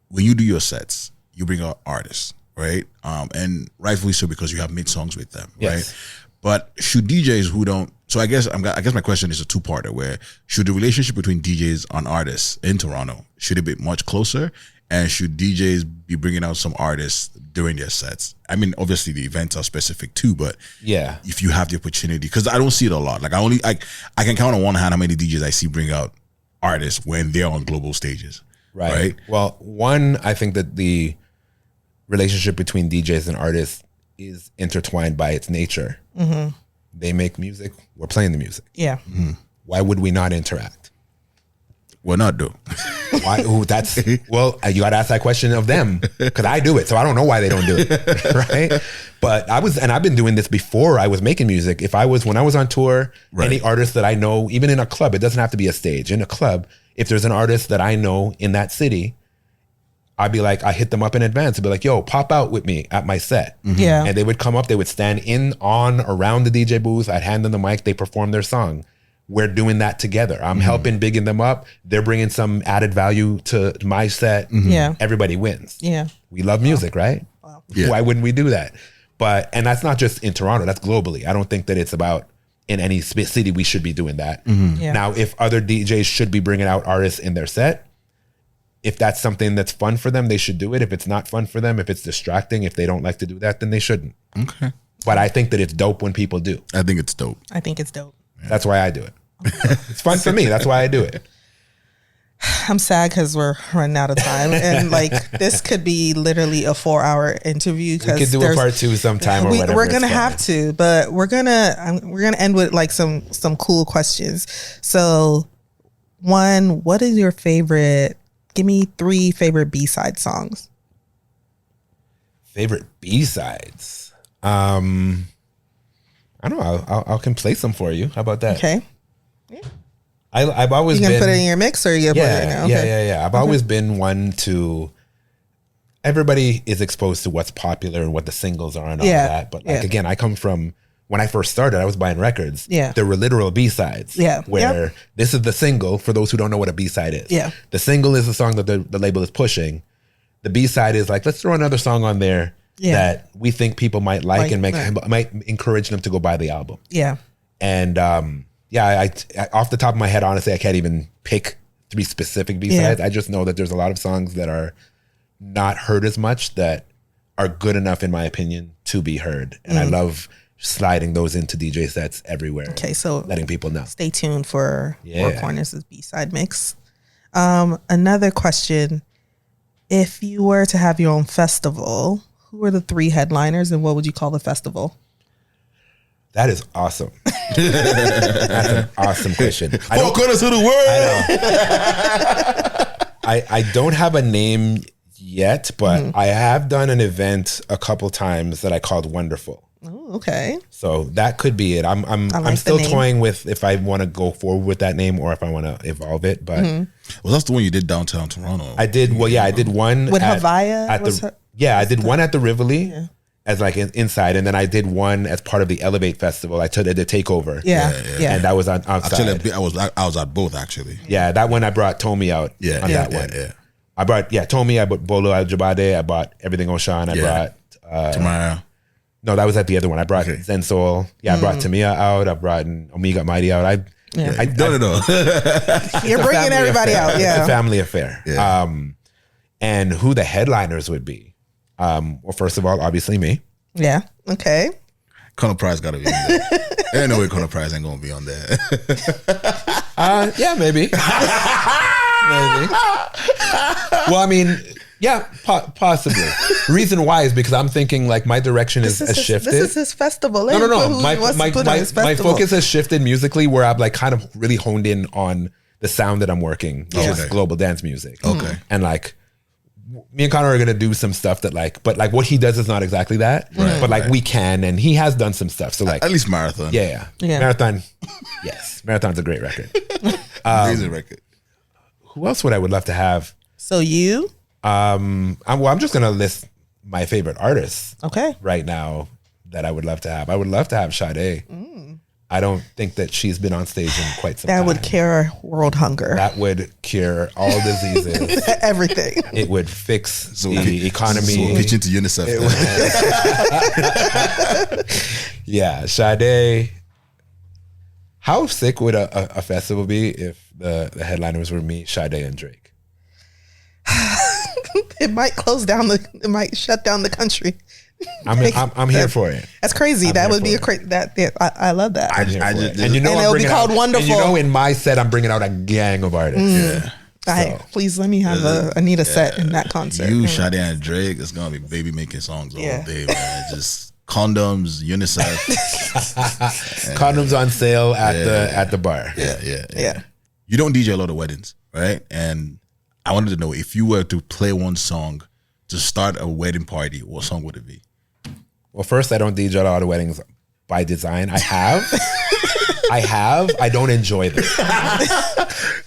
When you do your sets, you bring out artists, right? And rightfully so, because you have made songs with them, right? But should DJs who don't? So I guess my question is a two-parter. Where should the relationship between DJs and artists in Toronto, should it be much closer? And should DJs be bringing out some artists during their sets? I mean, obviously the events are specific too, but if you have the opportunity, because I don't see it a lot. Like I can count on one hand how many DJs I see bring out artists when they're on global stages. Right. Well, one, I think that the relationship between DJs and artists is intertwined by its nature. Mm-hmm. They make music, we're playing the music. Yeah. Mm-hmm. Why would we not interact? We're not though. Why? Well, you got to ask that question of them, because I do it, so I don't know why they don't do it, right? But I've been doing this before I was making music. When I was on tour, any artist that I know, even in a club, it doesn't have to be a stage. In a club, if there's an artist that I know in that city, I'd be like, I hit them up in advance. I'd be like, yo, pop out with me at my set. Mm-hmm. Yeah. And they would come up, they would stand around the DJ booth. I'd hand them the mic, they perform their song. We're doing that together. I'm helping bigging them up. They're bringing some added value to my set. Mm-hmm. Yeah. Everybody wins. Yeah. We love music, right? Wow. Yeah. Why wouldn't we do that? And that's not just in Toronto, that's globally. I don't think that it's about in any city we should be doing that. Mm-hmm. Yeah. Now, if other DJs should be bringing out artists in their set, if that's something that's fun for them, they should do it. If it's not fun for them, if it's distracting, if they don't like to do that, then they shouldn't. Okay. But I think that it's dope when people do. I think it's dope. That's why I do it. It's fun for me. That's why I do it. I'm sad because we're running out of time, and like this could be literally a 4-hour interview. We could do a part 2 sometime. We're gonna have to, but we're gonna end with like some cool questions. So, one, what is your favorite? Give me 3 favorite B-side songs. Favorite B-sides? I don't know. I can play some for you. How about that? Okay. Yeah. I've always been. You can put it in your mix, or you put it in there? Okay. Yeah. I've always been one to. Everybody is exposed to what's popular and what the singles are and all that. But again, I come from when I first started. I was buying records. Yeah. There were literal B-sides. Yeah. Where this is the single. For those who don't know what a B-side is. Yeah. The single is the song that the label is pushing. The B-side is like, let's throw another song on there that we think people might like and might encourage them to go buy the album. Yeah. And I off the top of my head, honestly, I can't even pick 3 specific B-sides. I just know that there's a lot of songs that are not heard as much that are good enough, in my opinion, to be heard. And I love sliding those into DJ sets everywhere. Okay, so letting people know. Stay tuned for 4Korners' B-side mix. Another question. If you were to have your own festival, who are the 3 headliners and what would you call the festival? That is awesome. That's an awesome question. 4Korners to the world. I don't have a name yet, but I have done an event a couple times that I called Wonderful. Ooh, Okay. So that could be it. I'm still toying with if I want to go forward with that name or if I want to evolve it. But well, that's the one you did downtown Toronto. I did. Well, yeah, I did one with Havaya. I did one at the Rivoli as like inside, and then I did one as part of the Elevate Festival. I took the takeover. Yeah, and that was outside. Actually, I was at both actually. Yeah, that one I brought Tommy out. On that one. Yeah. I brought Tommy. I brought Bolo Al Jabade. I brought Everything Oshan. I brought Tamara. No, that was at the other one. I brought Zen Soul. Yeah, I brought Tamia out. I brought Omega Mighty out. I done it all. You're bringing everybody out. Yeah, it's a family affair. Yeah. And who the headliners would be? Well, first of all, obviously me. Yeah. Okay. Korners Prize got to be on there. Ain't no way Korners Prize ain't gonna be on there. Yeah, maybe. Maybe. Well, I mean, yeah, possibly. Reason why is because I'm thinking like my direction has shifted. This is his festival. No. My focus has shifted musically where I've like kind of really honed in on the sound that I'm working, which is global dance music. Okay. And like me and Connor are gonna do some stuff that but like what he does is not exactly that. Right, but like we can, and he has done some stuff. So like at least Marathon. Yeah. Marathon. Yes. Marathon's a great record. Amazing record. Who else would I would love to have? So you? I'm just gonna list my favorite artists. Okay. Right now that I would love to have. I would love to have Sade. I don't think that she's been on stage in quite some time. That would cure world hunger. That would cure all diseases. Everything. It would fix the economy. So pitch into UNICEF. Yeah, Sade. How sick would a festival be if the headliners were me, Sade, and Drake? It might it might shut down the country. I'm here for it. That's crazy. That would be a crazy. I love that. And you know, and it'll be called Wonderful. And you know, in my set, I'm bringing out a gang of artists. Please let me have a Anita set in that concert. You, Sade, and Drake. It's gonna be baby making songs all day, man. Just condoms, UNICEF, condoms on sale at the bar. Yeah. You don't DJ a lot of weddings, right? And I wanted to know if you were to play one song to start a wedding party, what song would it be? Well, first, I don't DJ a lot of weddings by design. I have. I don't enjoy them.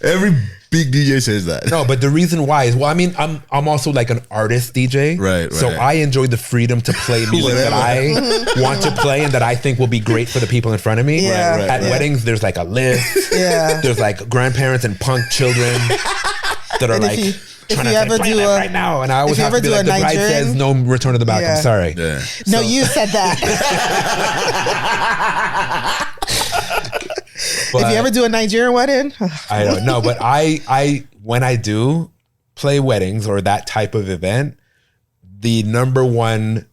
Every big DJ says that. No, but the reason why is, well, I mean, I'm also like an artist DJ. Right. So I enjoy the freedom to play music that I want to play and that I think will be great for the people in front of me. Yeah. At weddings, there's like a list. Yeah. There's like grandparents and punk children that are like trying to play that right now. And I always have to be like, the bride says no return to the back. I'm sorry. Yeah. No, you said that. But if you ever do a Nigerian wedding, I don't know, but I when I do play weddings or that type of event, the number one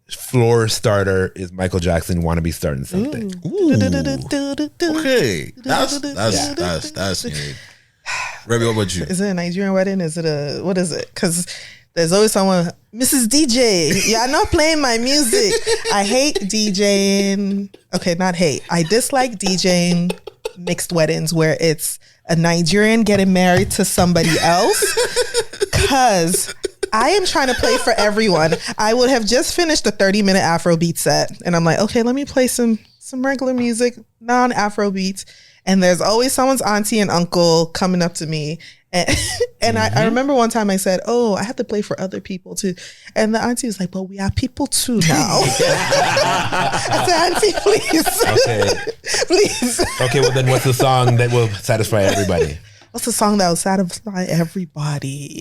floor starter is Michael Jackson. Want to be starting something? Ooh. Okay, that's neat. Remy, what about you? Is it a Nigerian wedding? Is it what is it? Because there's always someone, Mrs. DJ, you're not playing my music. I hate DJing. Okay, not hate. I dislike DJing mixed weddings where it's a Nigerian getting married to somebody else. Because I am trying to play for everyone. I would have just finished a 30-minute Afrobeat set. And I'm like, okay, let me play some regular music, non-Afrobeats. And there's always someone's auntie and uncle coming up to me. And I remember one time I said, oh, I have to play for other people too. And the auntie was like, but we are people too now. I said, auntie, please. Okay. Please. Okay, well then what's the song that will satisfy everybody? What's the song that will satisfy everybody?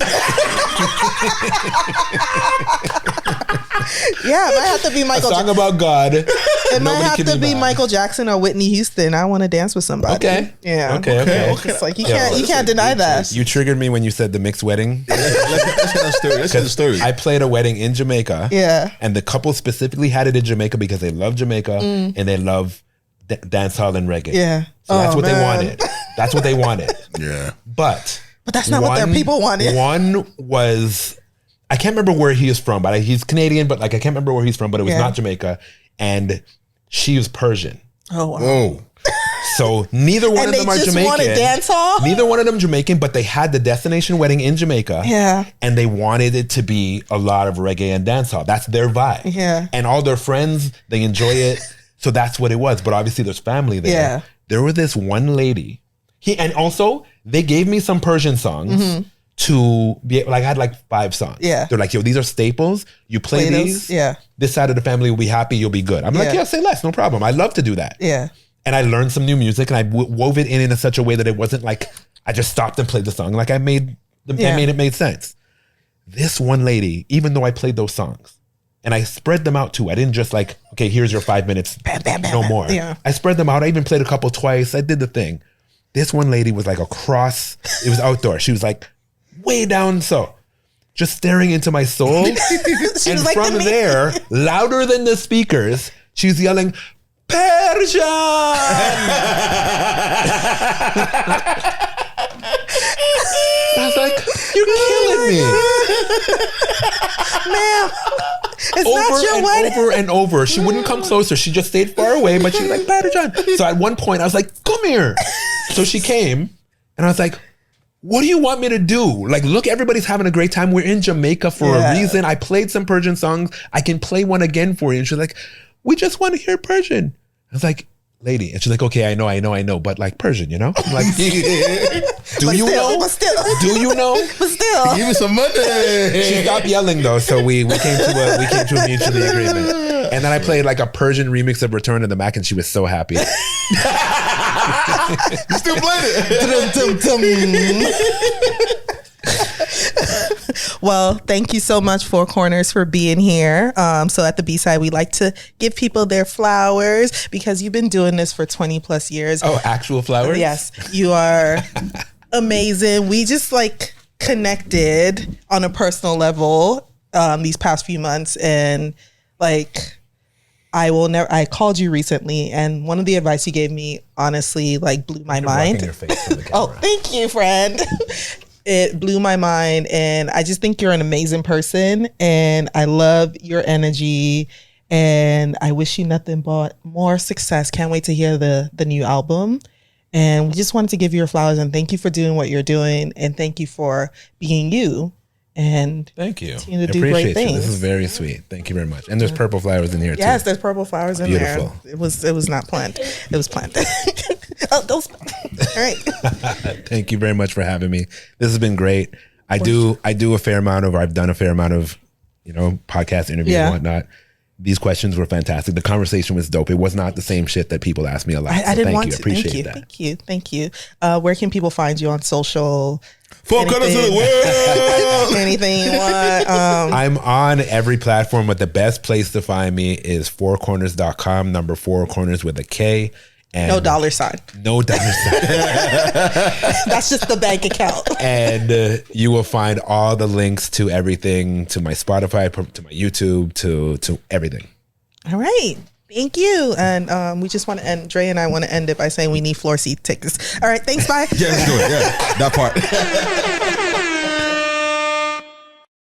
Yeah, it might have to be Michael. A song about God. It might have to be Michael Jackson or Whitney Houston. I want to dance with somebody. Okay. Yeah. Okay. It's like you can't deny that. You triggered me when you said the mixed wedding. Let's hear the story. I played a wedding in Jamaica. Yeah. And the couple specifically had it in Jamaica because they love Jamaica and they love dancehall and reggae. Yeah. So that's what they wanted. That's what they wanted. Yeah. But that's not what their people wanted. One was, I can't remember where he is from, but he's Canadian, but like I can't remember where he's from, but it was not Jamaica. And she was Persian. Oh, wow. Whoa. So neither one of them are Jamaican. Want a dance hall? Neither one of them Jamaican, but they had the destination wedding in Jamaica. Yeah. And they wanted it to be a lot of reggae and dance hall. That's their vibe. Yeah. And all their friends, they enjoy it. So that's what it was. But obviously there's family there. Yeah. There was this one lady. And also they gave me some Persian songs to be like, I had like 5 songs. Yeah. They're like, yo, these are staples. You play these. Yeah. This side of the family will be happy. You'll be good. I'm like, yeah, say less. No problem. I love to do that. Yeah. And I learned some new music and I wove it in such a way that it wasn't like I just stopped and played the song. Like I made it made sense. This one lady, even though I played those songs and I spread them out too, I didn't just like, okay, here's your 5 minutes, no more. Yeah. I spread them out. I even played a couple twice. I did the thing. This one lady was like across, it was outdoor. She was like way down just staring into my soul. And like from there, louder than the speakers, she's yelling, Persian! I was like, you're killing me. Ma'am, it's not your wedding. Over and over. She wouldn't come closer. She just stayed far away, but she was like, Persian. So at one point, I was like, come here. So she came, and I was like, what do you want me to do? Like, look, everybody's having a great time. We're in Jamaica for a reason. I played some Persian songs. I can play one again for you. And she's like, we just want to hear Persian. I was like, lady. And she's like, okay, I know, but like Persian, you know? I'm like, do you know? But still. Do you know? But still. Give me some money. She stopped yelling though, so we came to a mutual agreement. And then I played like a Persian remix of Return of the Mac, and she was so happy. You still played it. Well, thank you so much, 4Korners, for being here. So at the B-side, we like to give people their flowers because you've been doing this for 20 plus years. Oh, actual flowers? Yes, you are amazing. We just like connected on a personal level these past few months, and like I called you recently, and one of the advice you gave me honestly like blew my mind. Your face from the camera. Oh, thank you, friend. It blew my mind, and I just think you're an amazing person, and I love your energy, and I wish you nothing but more success. Can't wait to hear the new album. And we just wanted to give you your flowers and thank you for doing what you're doing, and thank you for being you. And thank you. Continue to do great things. This is very sweet. Thank you very much. And there's purple flowers in here too. Yes, there's purple flowers in there. Beautiful. It was not planned. It was planned. Oh, those. All right. Thank you very much for having me. This has been great. I've done a fair amount of podcast interviews and whatnot. These questions were fantastic. The conversation was dope. It was not the same shit that people ask me a lot. I didn't want to. Appreciate that. Thank you. Where can people find you on social? 4Korners of the world. Anything you want. I'm on every platform, but the best place to find me is 4korners.com, number 4Korners with a K. And no dollar sign. No dollar sign. That's just the bank account. And you will find all the links to everything, to my Spotify, to my YouTube, to everything. All right. Thank you. And we just want to end, Dre and I want to end it by saying we need floor seat tickets. All right. Thanks. Bye. Yeah, let's do it. Yeah, that part.